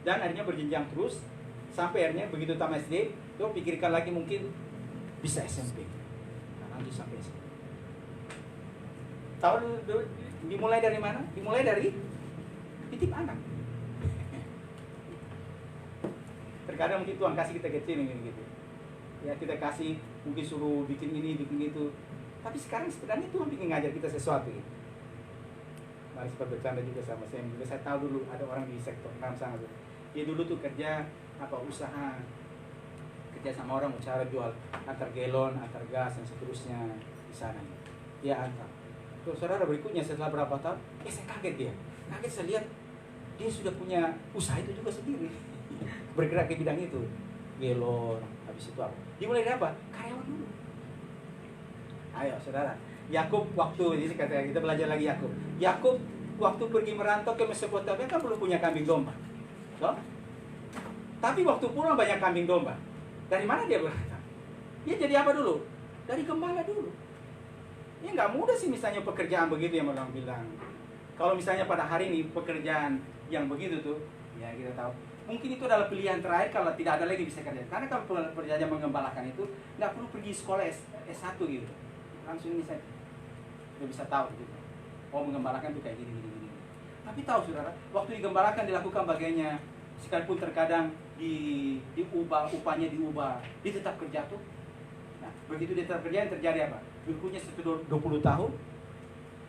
Dan akhirnya berjenjang terus sampai akhirnya begitu tamat SD, itu pikirkan lagi mungkin bisa SMP. Nah, lanjut sampai SMP. Tahu dimulai dari mana? Dimulai dari titip anak. Terkadang mungkin Tuhan kasih kita kecil gitu. Ya kita kasih mungkin suruh bikin ini, bikin itu. Tapi sekarang sebenarnya Tuhan bikin ngajar kita sesuatu gitu. Mari sempat bercanda juga sama saya. Saya tahu dulu ada orang di sektor rangsang itu. Dia dulu tuh kerja usaha, kerja sama orang cara jual antar galon, antar gas dan seterusnya di sana. Dia antar. Terus saudara berikutnya setelah berapa tahun, saya kaget dia. Kaget saya lihat dia sudah punya usaha itu juga sendiri. Bergerak ke bidang itu. Galon, habis itu apa? Dimulai dari apa? Karyawan dulu. Ayo saudara, Yakub waktu ini kata kita belajar lagi Yakub. Yakub waktu pergi merantau ke Mesopotamia kan belum punya kambing domba. So? Tapi waktu pulang banyak kambing domba. Dari mana dia berangkat? Dia jadi apa dulu? Dari gembala dulu. Ya nggak mudah sih misalnya pekerjaan begitu yang orang bilang. Kalau misalnya pada hari ini pekerjaan yang begitu tuh, ya kita tahu. Mungkin itu adalah pilihan terakhir kalau tidak ada lagi bisa kerja. Karena kalau pekerjaan mengembalakan itu nggak perlu pergi sekolah S1 gitu. Langsung ini saya udah bisa tahu gitu. Oh mengembalakan itu kayak gini. Tapi tahu saudara, waktu digembalakan dilakukan bagiannya, sekalipun terkadang diubah, upahnya diubah, dia tetap kerja tuh. Nah, begitu dia tetap kerja yang terjadi apa? Berikutnya setelah 20 tahun,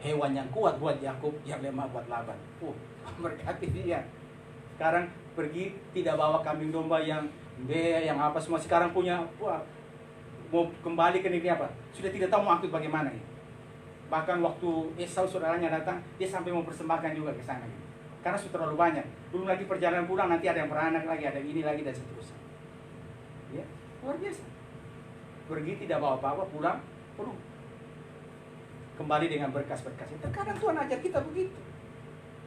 hewan yang kuat buat Yakub, yang lemah buat Laban. Berkati dia. Sekarang pergi tidak bawa kambing domba yang apa semua. Sekarang punya, mau kembali ke negeri apa? Sudah tidak tahu mau aktif bagaimana ya. Bahkan waktu Esau saudaranya datang, dia sampai mau persembahkan juga ke sana. Gitu. Karena sudah terlalu banyak. Belum lagi perjalanan pulang, nanti ada yang beranak lagi, ada ini lagi, dan seterusnya. Ya, luar biasa. Pergi tidak bawa apa-apa, pulang penuh. Kembali dengan berkas-berkas. Terkadang Tuhan ajar kita begitu.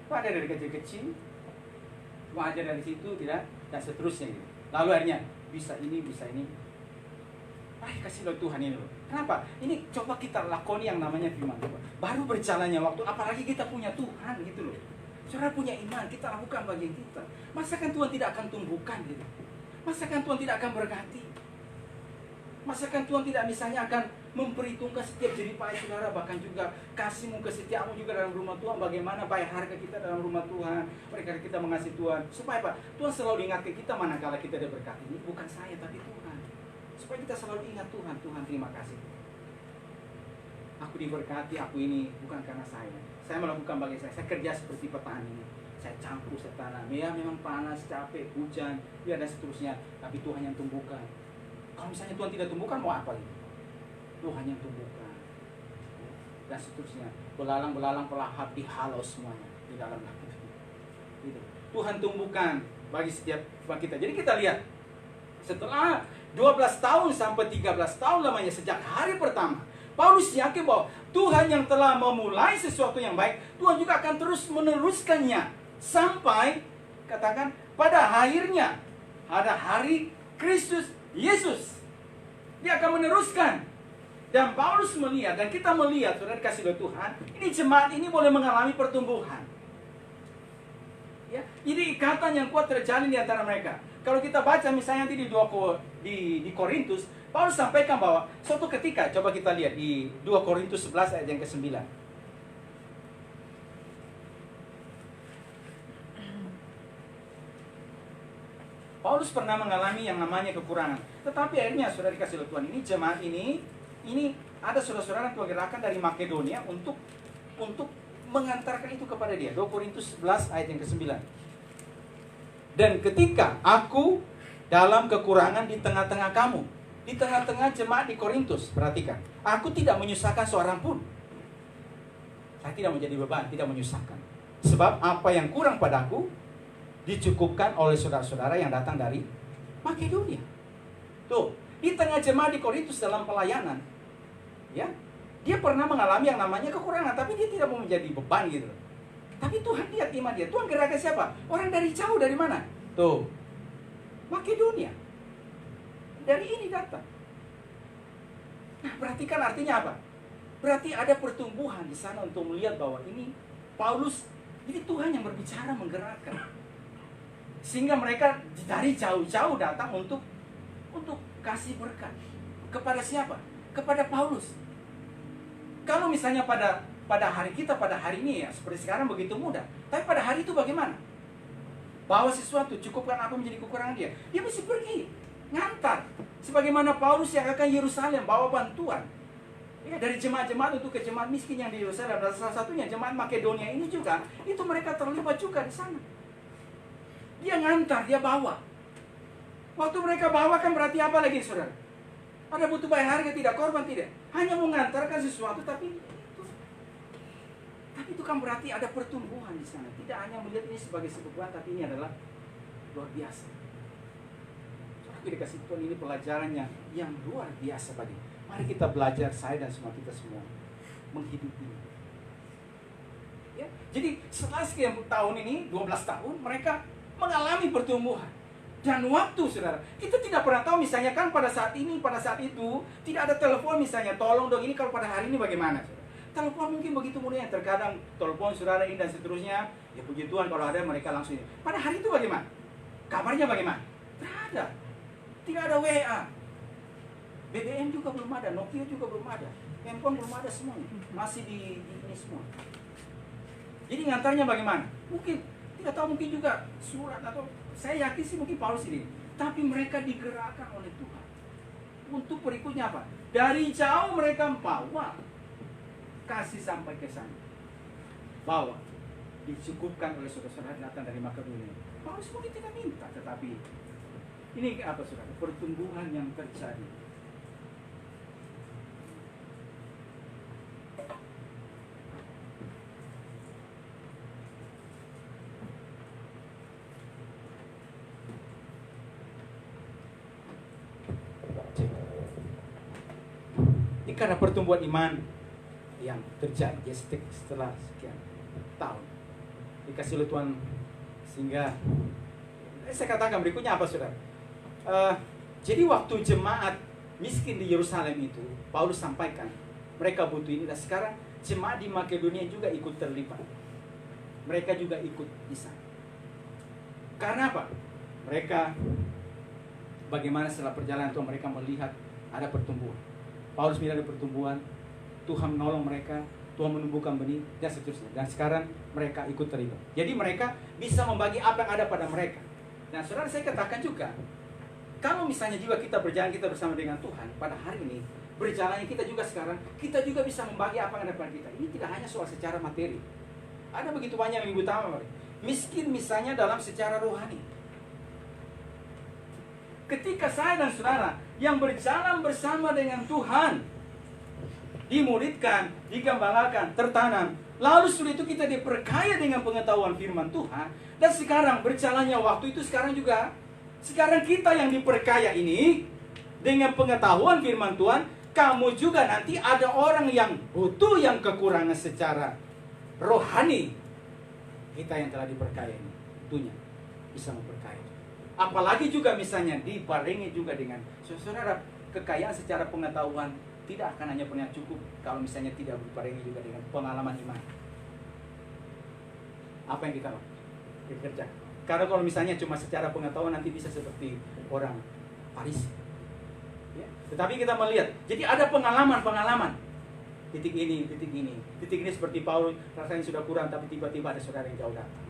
Ada dari kecil-kecil, Tuhan ajar dari situ, tidak, dan seterusnya. Gitu. Lalu akhirnya, bisa ini. Kasih loh Tuhan ini loh. Kenapa? Ini coba kita lakoni yang namanya firman Tuhan. Baru berjalannya waktu, apalagi kita punya Tuhan gitu loh. Saudara punya iman, kita lakukan bagian kita. Masakan Tuhan tidak akan tumbuhkan gitu. Masakan Tuhan tidak akan berkati. Masakan Tuhan tidak misalnya akan memperhitungkan setiap jerih payah saudara, bahkan juga kasihmu kesetiaanmu juga dalam rumah Tuhan. Bagaimana bayar harga kita dalam rumah Tuhan. Mereka kita mengasihi Tuhan. Supaya apa? Tuhan selalu ingatkan kita manakala kita diberkati. Ini bukan saya tapi Tuhan. Supaya kita selalu ingat Tuhan. Tuhan terima kasih. Aku diberkati, aku ini bukan karena saya. Saya melakukan bagi saya kerja seperti petani. Saya campur, saya tanam. Ya memang panas, capek, hujan, ya dan seterusnya. Tapi Tuhan yang tumbuhkan. Kalau misalnya Tuhan tidak tumbuhkan, mau apa gitu? Tuhan yang tumbuhkan. Dan seterusnya. Belalang-belalang pelahap dihalau semuanya di dalam hati. Gitu. Tuhan tumbuhkan bagi setiap kita. Jadi kita lihat. Setelah 12 tahun sampai 13 tahun lamanya sejak hari pertama. Paulus yakin bahwa Tuhan yang telah memulai sesuatu yang baik, Tuhan juga akan terus meneruskannya. Sampai, katakan, pada akhirnya, pada hari Kristus Yesus. Dia akan meneruskan. Dan Paulus melihat, dan kita melihat, saudara dikasih oleh Tuhan, ini jemaat ini boleh mengalami pertumbuhan. Ya, ini ikatan yang kuat terjalin di antara mereka. Kalau kita baca misalnya nanti di Korintus, Paulus sampaikan bahwa suatu ketika, coba kita lihat di 2 Korintus 11 ayat yang ke-9. Paulus pernah mengalami yang namanya kekurangan. Tetapi akhirnya saudara dikasih oleh Tuhan, ini jemaat ini ada saudara-saudara yang Tuhan gerakkan dari Makedonia untuk mengantarkan itu kepada dia. 2 Korintus 11 ayat yang ke-9. Dan ketika aku dalam kekurangan di tengah-tengah kamu, di tengah-tengah jemaat di Korintus, perhatikan, aku tidak menyusahkan seorang pun. tidak menjadi beban, tidak menyusahkan. Sebab apa yang kurang padaku dicukupkan oleh saudara-saudara yang datang dari Makedonia. Tuh, di tengah jemaat di Korintus dalam pelayanan, ya, dia pernah mengalami yang namanya kekurangan, tapi dia tidak mau menjadi beban gitu. Tapi Tuhan lihat iman dia. Tuhan gerakkan siapa? Orang dari jauh, dari mana? Tuh, Makedonia. Dari ini datang. Nah, perhatikan artinya apa? Berarti ada pertumbuhan di sana untuk melihat bahwa ini Paulus, ini Tuhan yang berbicara, menggerakkan. Sehingga mereka dari jauh-jauh datang untuk kasih berkat. Kepada siapa? Kepada Paulus. Kalau misalnya pada hari kita, pada hari ini ya, seperti sekarang begitu mudah. Tapi pada hari itu bagaimana? Bawa sesuatu, cukupkan apa menjadi kekurangan dia. Dia mesti pergi, ngantar. Sebagaimana Paulus yang akan Yerusalem, bawa bantuan. Ya, dari jemaat-jemaat untuk ke jemaat miskin yang di Yerusalem. Dan salah satunya jemaat Makedonia ini juga, itu mereka terlibat juga di sana. Dia ngantar, dia bawa. Waktu mereka bawa kan berarti apa lagi, saudara? Ada butuh bayar harga, tidak korban, tidak. Hanya mengantarkan sesuatu, tapi itu kan berarti ada pertumbuhan di sana. Tidak hanya melihat ini sebagai sebuah, tapi ini adalah luar biasa. Aku dikasih Tuhan, ini pelajarannya yang luar biasa bagi. Mari kita belajar, saya dan semua kita semua menghidupi. Ya, jadi setelah sekian tahun ini, 12 tahun, mereka mengalami pertumbuhan. Dan waktu, saudara, kita tidak pernah tahu misalnya kan pada saat ini, pada saat itu, tidak ada telepon misalnya, tolong dong ini kalau pada hari ini bagaimana, saudara? Telepon mungkin begitu mudah, terkadang telepon saudara ini dan seterusnya, ya puji Tuhan kalau ada mereka langsung. Pada hari itu bagaimana? Kabarnya bagaimana? Tidak ada. Tidak ada WA. BBM juga belum ada, Nokia juga belum ada. Handphone belum ada semuanya. Masih di ini semua. Jadi ngantarnya bagaimana? Mungkin tidak tahu, mungkin juga surat atau saya yakin sih mungkin Paulus ini. Tapi mereka digerakkan oleh Tuhan. Untuk berikutnya apa? Dari jauh mereka bawa, kasih sampai ke sana. Bawa, dicukupkan oleh saudara-saudara datang dari Makedonia. Paulus mungkin tidak minta, tetapi ini apa, saudara? Pertumbuhan yang terjadi. Ini karena pertumbuhan iman yang terjadi setelah sekian tahun dikasih oleh Tuhan, sehingga saya katakan berikutnya apa, saudara? Jadi waktu jemaat miskin di Yerusalem itu Paulus sampaikan mereka butuh ini, dan sekarang jemaat di Makedonia juga ikut terlibat. Mereka juga ikut di sana. Karena apa? Mereka bagaimana setelah perjalanan Tuhan, mereka melihat ada pertumbuhan. Paulus melihat ada pertumbuhan, Tuhan menolong mereka, Tuhan menumbuhkan benih, dan seterusnya. Dan sekarang mereka ikut terlibat. Jadi mereka bisa membagi apa yang ada pada mereka. Dan saudara, saya katakan juga, kalau misalnya juga kita berjalan, kita bersama dengan Tuhan pada hari ini, berjalannya kita juga sekarang, kita juga bisa membagi apa yang ada pada kita. Ini tidak hanya soal secara materi. Ada begitu banyak yang lebih utama. Miskin misalnya dalam secara rohani. Ketika saya dan saudara yang berjalan bersama dengan Tuhan, dimuridkan, digembalakan, tertanam, lalu sudah itu kita diperkaya dengan pengetahuan firman Tuhan, dan sekarang berjalannya waktu itu sekarang kita yang diperkaya ini dengan pengetahuan firman Tuhan, kamu juga nanti ada orang yang butuh, yang kekurangan secara rohani. Kita yang telah diperkaya ini tentunya bisa memperkaya. Apalagi juga misalnya dibarengi juga dengan saudara, kekayaan secara pengetahuan tidak akan hanya pernah cukup kalau misalnya tidak dibarengi juga dengan pengalaman iman. Apa yang kita lakukan? Bekerja. Karena kalau misalnya cuma secara pengetahuan nanti bisa seperti orang Farisi. Ya. Tetapi kita melihat, jadi ada pengalaman. Titik ini seperti Paulus, rasanya sudah kurang, tapi tiba-tiba ada saudara yang jauh datang.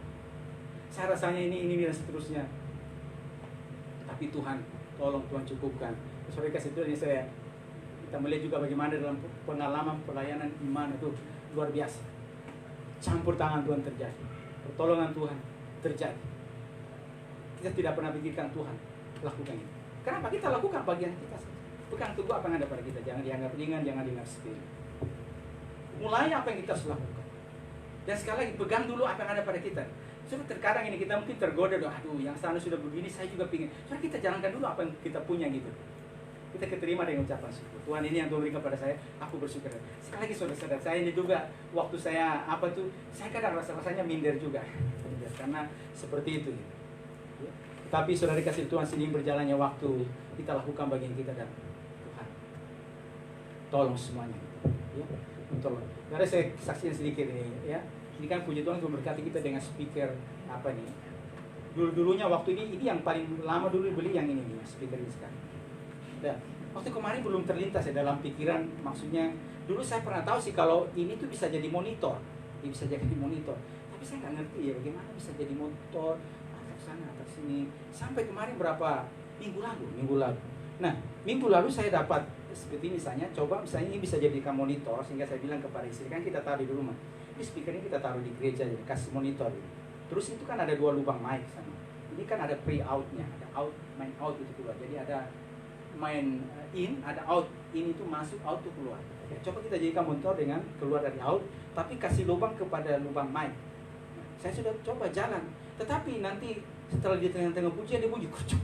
Saya rasanya ini dan seterusnya. Tapi Tuhan, tolong Tuhan cukupkan. Saudara kasih Tuhan ini kita melihat juga bagaimana dalam pengalaman pelayanan iman itu luar biasa. Campur tangan Tuhan terjadi, pertolongan Tuhan terjadi. Kita tidak pernah pikirkan Tuhan lakukan ini. Kenapa? Kita lakukan bagian kita saja. Pegang teguh apa yang ada pada kita. Jangan dianggap ringan, jangan dianggap sepele. Mulai apa yang kita harus lakukan. Dan sekali lagi, pegang dulu apa yang ada pada kita. Soalnya terkadang ini kita mungkin tergoda, aduh yang sana sudah begini, saya juga pingin. Soalnya kita jalankan dulu apa yang kita punya gitu. Kita keterima dengan ucapan syukur. Tuhan, ini yang Tuhan berikan pada saya, aku bersyukur. Sekali lagi saudara-saudara, saya ini juga waktu saya saya kadang rasanya minder juga. Karena seperti itu. Ya. Tapi saudara kasih Tuhan, sini berjalannya waktu, kita lakukan bagian kita dan Tuhan tolong semuanya. Ya, tolong. Karena saya saksikan sedikit ini, ya. Ini kan puji Tuhan memberkati kita dengan speaker apa nih? Dulunya waktu ini yang paling lama dulu beli yang ini nih, speaker ini sekarang. Dan waktu kemarin belum terlintas ya dalam pikiran, maksudnya dulu saya pernah tahu sih kalau ini tuh bisa jadi monitor, ini bisa jadi monitor. Tapi saya nggak ngerti ya bagaimana bisa jadi monitor, atas sana, atas sini. Sampai kemarin berapa minggu lalu. Nah, minggu lalu saya dapat seperti misalnya, coba misalnya ini bisa jadikan monitor, sehingga saya bilang kepada istri, kan kita taruh di rumah. Ini speaker ini kita taruh di gereja, jadi kasih monitor ini. Terus itu kan ada 2 lubang mic sana. Ini kan ada pre-out-nya, ada out, main out itu keluar. Jadi ada main in, ada out. In itu masuk, out itu keluar. Ya, coba kita jadikan monitor dengan keluar dari out, tapi kasih lubang kepada lubang mic. Nah, saya sudah coba jalan, tetapi nanti setelah di tengah-tengah pujian dia bunyi kucuk.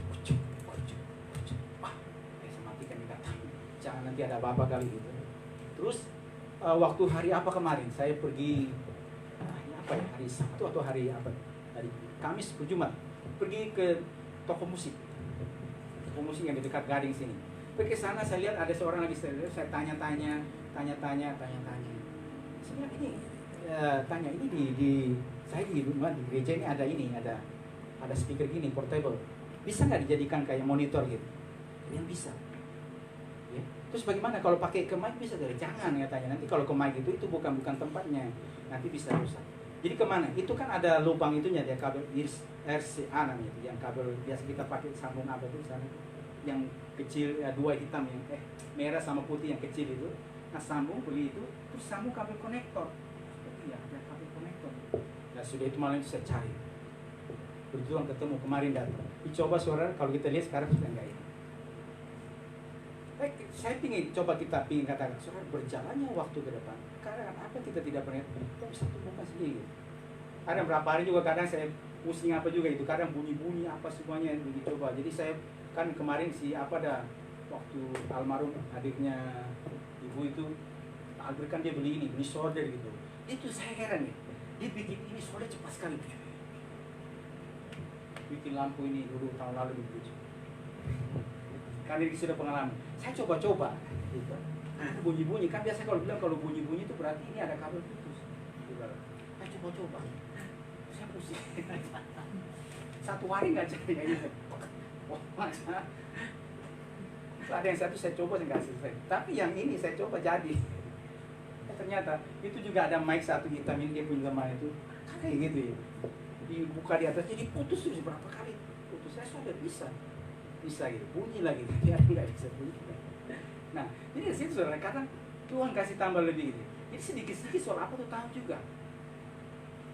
Wah, saya matikan di kata. Jangan nanti ada apa-apa kali gitu. Terus waktu hari apa kemarin saya pergi hari Sabtu atau hari apa? Hari Kamis ke Jumat pergi ke toko musik yang di dekat Gading sini. Pergi ke sana, saya lihat ada seorang lagi, saya tanya-tanya. Saya bilang ini tanya ini saya di rumah di gereja ini ada speaker gini portable. Bisa nggak dijadikan kayak monitor gitu? Yang bisa. Ya. Terus bagaimana kalau pakai ke mic bisa dari? Jangan katanya, nanti kalau ke mic itu bukan tempatnya, nanti bisa rusak. Jadi kemana? Itu kan ada lubang itunya, dia kabel RCA namanya, yang kabel biasa kita pakai sambung apa itu sana, yang kecil ya, 2 hitam yang merah sama putih yang kecil itu. Nah sambung beli itu, terus sambung kabel konektor. Iya, ada kabel konektor. Nah sudah itu malam itu saya cari. Berjuang ketemu kemarin datang. Dicoba suara, kalau kita lihat sekarang sudah enggak ini. Saya ingin coba kita katakan, saudara, berjalannya waktu ke depan. Karena apa kita tidak pernah, kita bisa temukan sendiri. Kadang berapa hari juga kadang saya pusing apa juga itu, kadang bunyi-bunyi apa semuanya yang dicoba. Jadi saya kan kemarin waktu almarhum adiknya ibu itu, Albert kan dia beli solder gitu. Itu saya heran ya, dia bikin ini solder cepat sekali. Bikin lampu ini dulu tahun lalu dibuat. Karena ini sudah pengalaman. Saya coba-coba gitu. Bunyi-bunyi kan biasa kalau bilang kalau bunyi-bunyi itu berarti ini ada kabel putus. Saya coba-coba. Saya pusing. 1 hari nggak jadi kayak gitu. Masa ada yang satu saya coba nggak selesai. Tapi yang ini saya coba jadi. Ternyata itu juga ada mic satu hitam ini dia punya teman itu kayak gitu ya. Dibuka di atas jadi putus terus berapa kali putus. Saya sudah bisa gitu, bunyi lagi, dia nggak bisa bunyi. Nah, jadi di situ saudara, kadang Tuhan kasih tambah lebih gitu. Jadi sedikit-sedikit soal apa tuh tahu juga.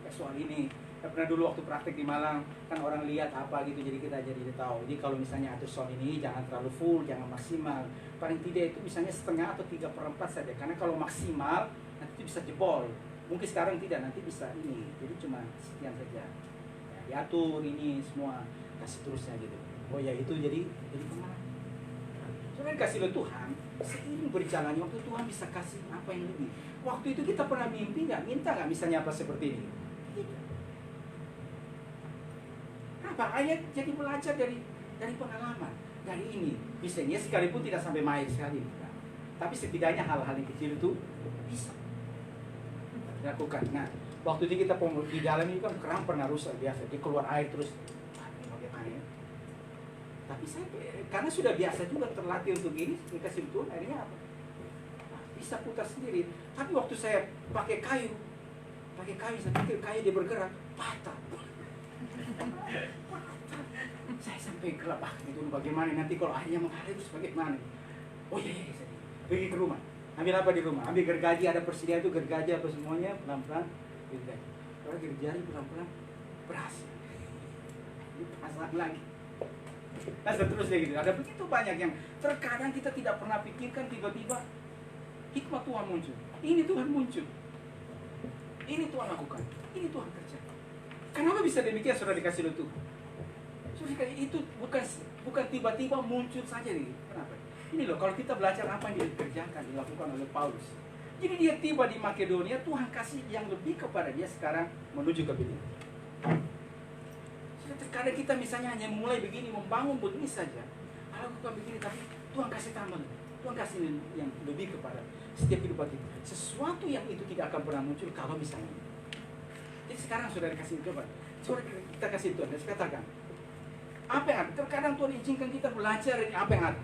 Ya, soal ini, pernah dulu waktu praktek di Malang, kan orang lihat apa gitu, jadi kita jadi tahu. Jadi kalau misalnya atur sound ini jangan terlalu full, jangan maksimal. Paling tidak itu misalnya setengah atau 3/4 saja. Karena kalau maksimal nanti itu bisa jebol. Mungkin sekarang tidak, nanti bisa ini. Jadi cuma sekian saja. Ya, diatur ini semua, kasih terusnya gitu. Oh ya itu jadi pengalaman. Soalnya dikasih oleh Tuhan, seiring berjalannya waktu Tuhan bisa kasih apa yang lebih. Waktu itu kita pernah mimpi nggak, minta nggak misalnya apa seperti ini? Apa? Ayat jadi belajar dari pengalaman, dari ini. Misalnya sekalipun tidak sampai mahir sekali, tapi setidaknya hal-hal yang kecil itu bisa dilakukan. Nah, waktu itu kita di dalam ini kan keran pernah rusak biasa, dia keluar air terus. Bagaimana ya? Tapi saya karena sudah biasa juga terlatih untuk ini, dikasih Tuhan, akhirnya apa? Bisa putar sendiri. Tapi waktu saya pakai kayu, saya pikir kayu dia bergerak, patah. Saya sampai kelabah gitu, bagaimana nanti kalau airnya mengalir terus bagaimana? Oh iya, saya pergi ke rumah. Ambil apa di rumah? Ambil gergaji, ada persediaan itu gergaji apa semuanya, pelan-pelan gergaji. Kalau gergaji pelan-pelan berhasil. Dipasang lagi. Nah seterusnya gitu. Ada begitu banyak yang terkadang kita tidak pernah pikirkan, tiba-tiba hikmat Tuhan muncul. Ini Tuhan muncul. Ini Tuhan lakukan, ini Tuhan kerjakan. Kenapa bisa demikian, saudara dikasih oleh Tuhan? Saudara, itu bukan tiba-tiba muncul saja nih. Kenapa? Ini loh, kalau kita belajar apa yang dikerjakan, dilakukan oleh Paulus. Jadi dia tiba di Makedonia, Tuhan kasih yang lebih kepada dia sekarang menuju ke Filipi. Terkadang kita misalnya hanya mulai begini, membangun begini saja, lakukan begini, tapi Tuhan kasih tambah, Tuhan kasih yang lebih kepada setiap kehidupan kita. Sesuatu yang itu tidak akan pernah muncul kalau misalnya. Jadi sekarang sudah dikasih coba, kita kasih Tuhan, dan katakan, apa yang ada? Terkadang Tuhan izinkan kita belajar ini apa yang ada.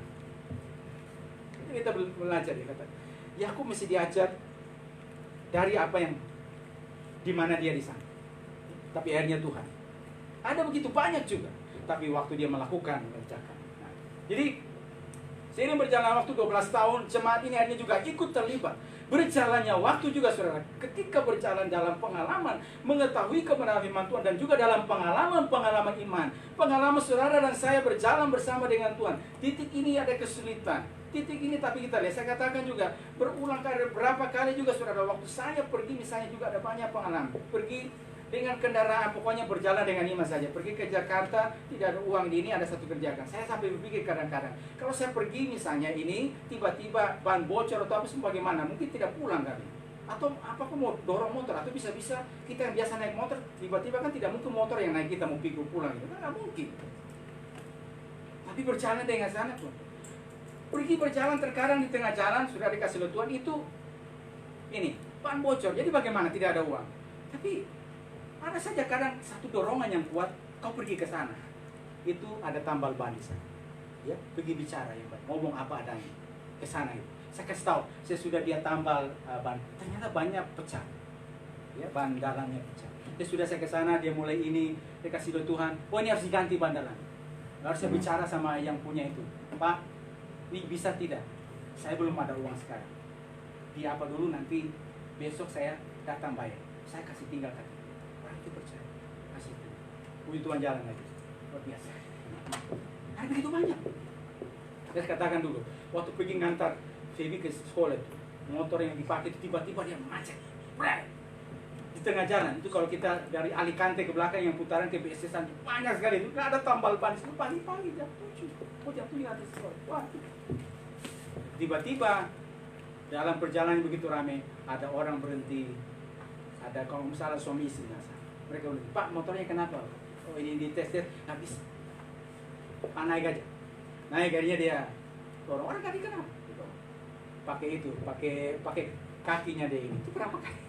Kita belajar, dia kata, Yakub mesti diajar dari apa yang di mana dia di sana. Tapi akhirnya Tuhan. Ada begitu banyak juga. Tapi waktu dia melakukan, mengerjakan. Nah, jadi seiring berjalan waktu 12 tahun, jemaat ini akhirnya juga ikut terlibat. Berjalannya waktu juga, saudara, ketika berjalan dalam pengalaman, mengetahui kebenaran firman Tuhan, dan juga dalam pengalaman iman. Pengalaman saudara dan saya berjalan bersama dengan Tuhan. Titik ini ada kesulitan. Titik ini tapi kita lihat, saya katakan juga, berulang kali, berapa kali juga saudara, waktu saya pergi misalnya juga ada banyak pengalaman. Pergi dengan kendaraan, pokoknya berjalan dengan iman saja. Pergi ke Jakarta, tidak ada uang di ini, ada satu kerjakan. Saya sampai berpikir kadang-kadang, kalau saya pergi misalnya ini, tiba-tiba ban bocor atau apa sebagaimana, mungkin tidak pulang kali. Atau apapun mau dorong motor, atau bisa-bisa kita yang biasa naik motor, tiba-tiba kan tidak mungkin motor yang naik kita mau pikul pulang, itu kan nggak mungkin. Tapi berjalan dengan sana Tuhan. Pergi berjalan, terkadang di tengah jalan sudah dikasih oleh Tuhan itu, ini ban bocor. Jadi bagaimana? Tidak ada uang. Tapi ada saja kadang satu dorongan yang kuat, kau pergi ke sana. Itu ada tambal ban di sana. Ya, pergi bicara ya, ngomong apa adanya ke sana itu. Saya kasih tahu, saya sudah dia tambal ban. Ternyata banyak pecah. Ya, ban dalamnya pecah. Dia sudah saya ke sana, dia mulai ini, dia kasih doa Tuhan, oh ini harus diganti ban dalam. Lalu saya bicara sama yang punya itu, Pak, ini bisa tidak? Saya belum ada uang sekarang. Dia apa dulu, nanti besok saya datang bayar. Saya kasih tinggal tadi. Itu percaya, kasih itu. Puji Tuhan jalan lagi, luar biasa. Ada begitu banyak. Saya katakan dulu, waktu pergi ngantar Feby ke sekolah itu, motor yang dipakai itu tiba-tiba dia macet, di tengah jalan. Itu kalau kita dari Alicante ke belakang yang putaran ke BSS banyak sekali itu, nggak ada tambal ban. Itu pagi-pagi jam 7, jam 7 ada sekolah. Wah, tiba-tiba dalam perjalanan begitu ramai, ada orang berhenti. Ada kalau misalnya suami istri mereka bilang, Pak, motornya kenapa? Oh, ini dites habis. Pak, naik aja. Naik akhirnya dia dorong, orang tadi kenapa? Pakai itu, pakai kakinya dia ini. Itu berapa kali?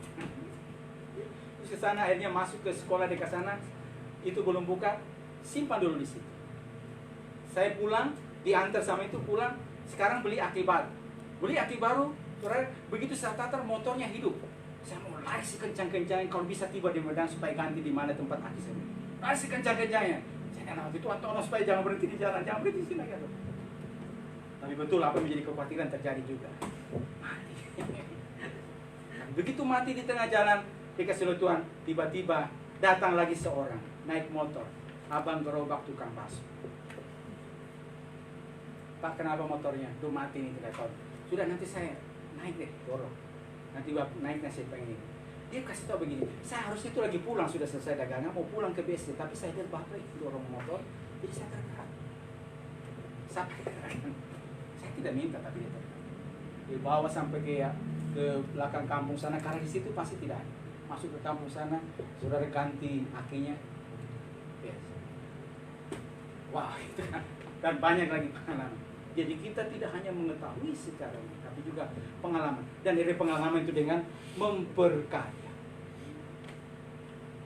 Terus ke sana akhirnya masuk ke sekolah dekat sana, itu belum buka, simpan dulu di situ. Saya pulang, diantar sama itu pulang, sekarang beli aki baru. Beli aki baru, begitu saya tatar motornya hidup. Saya mau lari sekencang-kencangnya, kalau bisa tiba di Medan supaya ganti di mana tempat aki saya. Lari sekencang-kencangnya. Saya kenal itu Tuhan supaya jangan berhenti di jalan, jangan berhenti di sini lagi. Tapi betul apa yang menjadi kekhawatiran terjadi juga. Mati. Begitu mati di tengah jalan, dikasih oleh Tuhan, tiba-tiba datang lagi seorang naik motor. Abang gerobak tukang bakso. Pak, kenapa motornya? Tuh mati nih, tidak tahu. Sudah, nanti saya naik deh, dorong. Nanti naiknya saya pengen ini. Dia kasih tahu begini, saya harusnya itu lagi pulang, sudah selesai dagangan, mau pulang ke BSD, tapi saya lihat bapak itu dorong motor, jadi saya tergerak. Saya tidak minta, tapi dia tergerak. Dibawa sampai ke belakang kampung sana, karena di situ pasti tidak ada. Masuk ke kampung sana, saudara ganti akinya, biasa. Wah, itu kan. Dan banyak lagi pengalaman. Jadi kita tidak hanya mengetahui secara ini, tapi juga pengalaman. Dan dari pengalaman itu dengan memperkaya.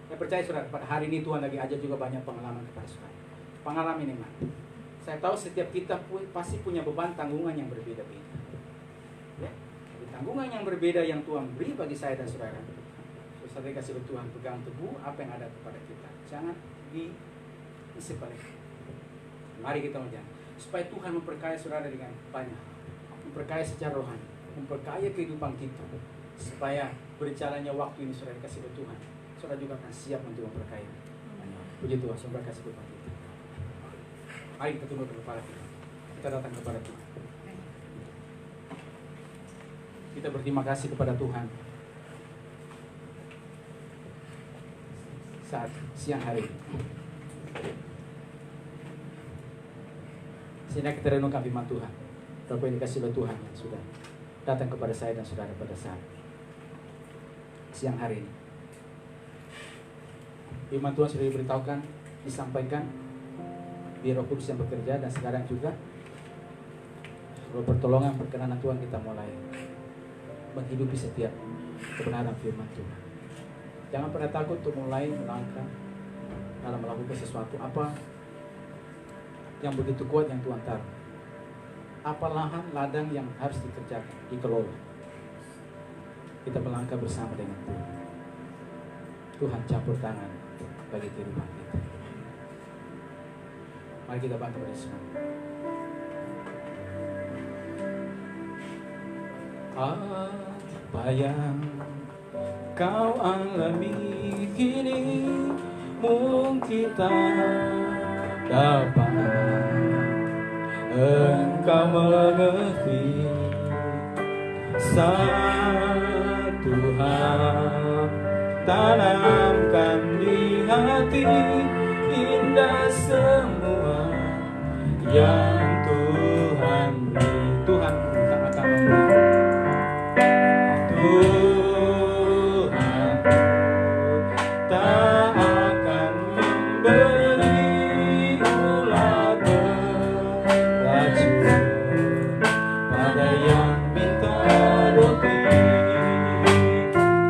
Saya percaya saudara, pada hari ini Tuhan lagi ajar juga banyak pengalaman kepada saudara. Pengalaman ini mana? Saya tahu setiap kita pasti punya beban tanggungan yang berbeda-beda. Ya, tanggungan yang berbeda yang Tuhan beri bagi saya dan saudara. Saudara kasih Tuhan pegang teguh apa yang ada kepada kita. Jangan disepelekan. Mari kita menjalankan. Supaya Tuhan memperkaya saudara dengan banyak, memperkaya secara rohani, memperkaya kehidupan kita, supaya berjalannya waktu ini saudara kasih oleh Tuhan, saudara juga akan siap untuk memperkaya. Puji Tuhan, saudara kasih kepada kita. Mari kita tunduk kepala kita datang kepada Tuhan. Kita berterima kasih kepada Tuhan. saat siang hari ini. Sehingga kita renungkan firman Tuhan. Berapa yang dikasih oleh Tuhan yang sudah datang kepada saya dan saudara pada saat siang hari ini. Firman Tuhan sudah diberitahukan, disampaikan, biar Roh Kudus yang bekerja, dan sekarang juga Roh pertolongan perkenanan Tuhan kita mulai menghidupi setiap kebenaran firman Tuhan. Jangan pernah takut untuk mulai melangkah dalam melakukan sesuatu apa yang begitu kuat yang Tuhan taruh. Apa lahan ladang yang harus dikerjakan, dikelola. Kita melangkah bersama dengan Tuhan. Tuhan campur tangan bagi kehidupan kita. Mari kita bangkit bersama. Apa yang kau alami kini mungkin tak dapat engkau mengerti. Satu hal tanamkan di hati, indah semua yang Tuhan beri. Tuhan tak akan memberi. Tuhan tak akan memberi ulat beracun pada yang minta roti. Indah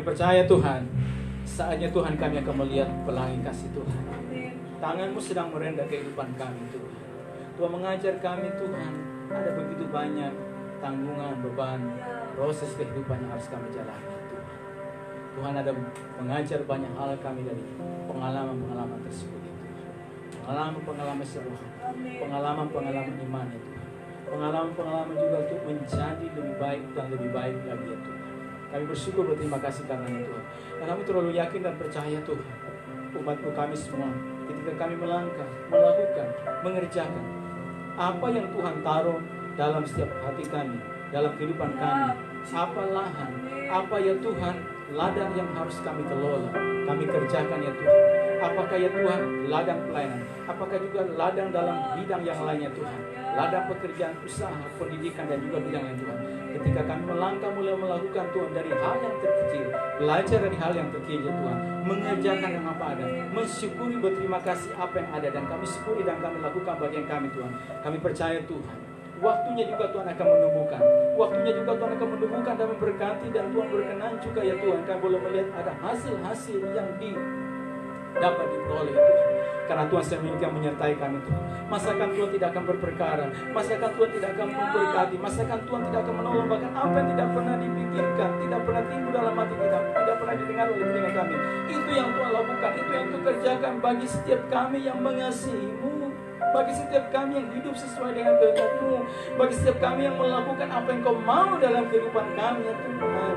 percaya Tuhan, saatnya Tuhan kami akan melihat pelangi kasih Tuhan. Tangan-Mu sedang merendah kehidupan kami Tuhan. Tuhan mengajar kami Tuhan, ada begitu banyak tanggungan, beban, proses kehidupan yang harus kami jalani Tuhan. Tuhan ada mengajar banyak hal kami dari pengalaman-pengalaman tersebut Tuhan. Pengalaman-pengalaman seruan, pengalaman-pengalaman iman itu. Pengalaman-pengalaman juga untuk menjadi lebih baik dan lebih baik lagi ya Tuhan. Kami bersyukur berterima kasih karena Tuhan. Dan kami terlalu yakin dan percaya Tuhan, umat-Mu kami semua, ketika kami melangkah, melakukan, mengerjakan apa yang Tuhan taruh dalam setiap hati kami, dalam kehidupan kami, apa lahan, apa ya Tuhan, ladang yang harus kami kelola, kami kerjakan ya Tuhan. Apakah ya Tuhan ladang pelayanan, apakah juga ladang dalam bidang yang lainnya Tuhan, ladang pekerjaan, usaha, pendidikan dan juga bidang yang Tuhan. Ketika kami melangkah mulai melakukan Tuhan dari hal yang terkecil, belajar dari hal yang terkecil ya Tuhan, mengerjakan yang apa ada, mensyukuri berterima kasih apa yang ada, dan kami syukuri dan kami lakukan bagian kami Tuhan. Kami percaya Tuhan, waktunya juga Tuhan akan menumbuhkan, waktunya juga Tuhan akan menumbuhkan dan memberkati, dan Tuhan berkenan juga ya Tuhan, kami boleh melihat ada hasil-hasil yang dapat diperoleh Tuhan. Karena Tuhan sedemikian menyertai kami Tuhan. Masakan Tuhan tidak akan berperkara, masakan Tuhan tidak akan memberkati, masakan Tuhan tidak akan menolong, bahkan apa yang tidak pernah dipikirkan, tidak pernah timbul dalam hati kita, tidak pernah didengar oleh telinga kami, itu yang Tuhan lakukan, itu yang Tuhan kerjakan bagi setiap kami yang mengasihi-Mu, bagi setiap kami yang hidup sesuai dengan kehendak-Mu, bagi setiap kami yang melakukan apa yang Kau mau dalam kehidupan kami ya Tuhan.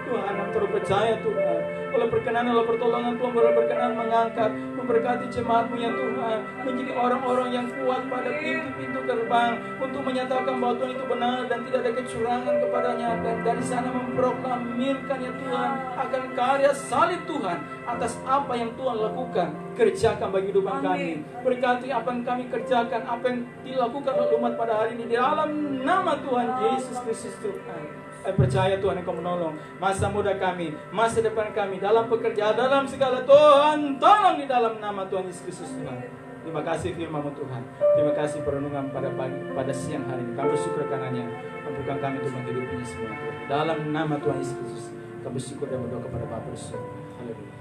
Tuhan, kami terus percaya Tuhan, oleh perkenan, oleh pertolongan Tuhan, boleh berkenan mengangkat, memberkati jemaat-Mu ya Tuhan, menjadi orang-orang yang kuat pada pintu-pintu gerbang, untuk menyatakan bahwa Tuhan itu benar dan tidak ada kecurangan kepadanya, dan dari sana memproklamirkan ya Tuhan akan karya salib Tuhan atas apa yang Tuhan lakukan, kerjakan bagi kehidupan kami. Berkati apa yang kami kerjakan, apa yang dilakukan oleh umat pada hari ini, di dalam nama Tuhan Yesus Kristus Tuhan. Saya percaya Tuhan Engkau menolong masa muda kami, masa depan kami, dalam pekerjaan, dalam segala Tuhan, tolong di dalam nama Tuhan Yesus Kristus Tuhan. Terima kasih firman-Mu Tuhan. Terima kasih perenungan pada siang hari ini. Kami bersyukur karenanya. Mampukan kami untuk menghidupinya semua Tuhan. Dalam nama Tuhan Yesus Kristus, kami bersyukur dan berdoa kepada Bapa di surga. Haleluya.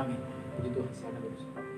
Amin. Puji Tuhan. Silakan.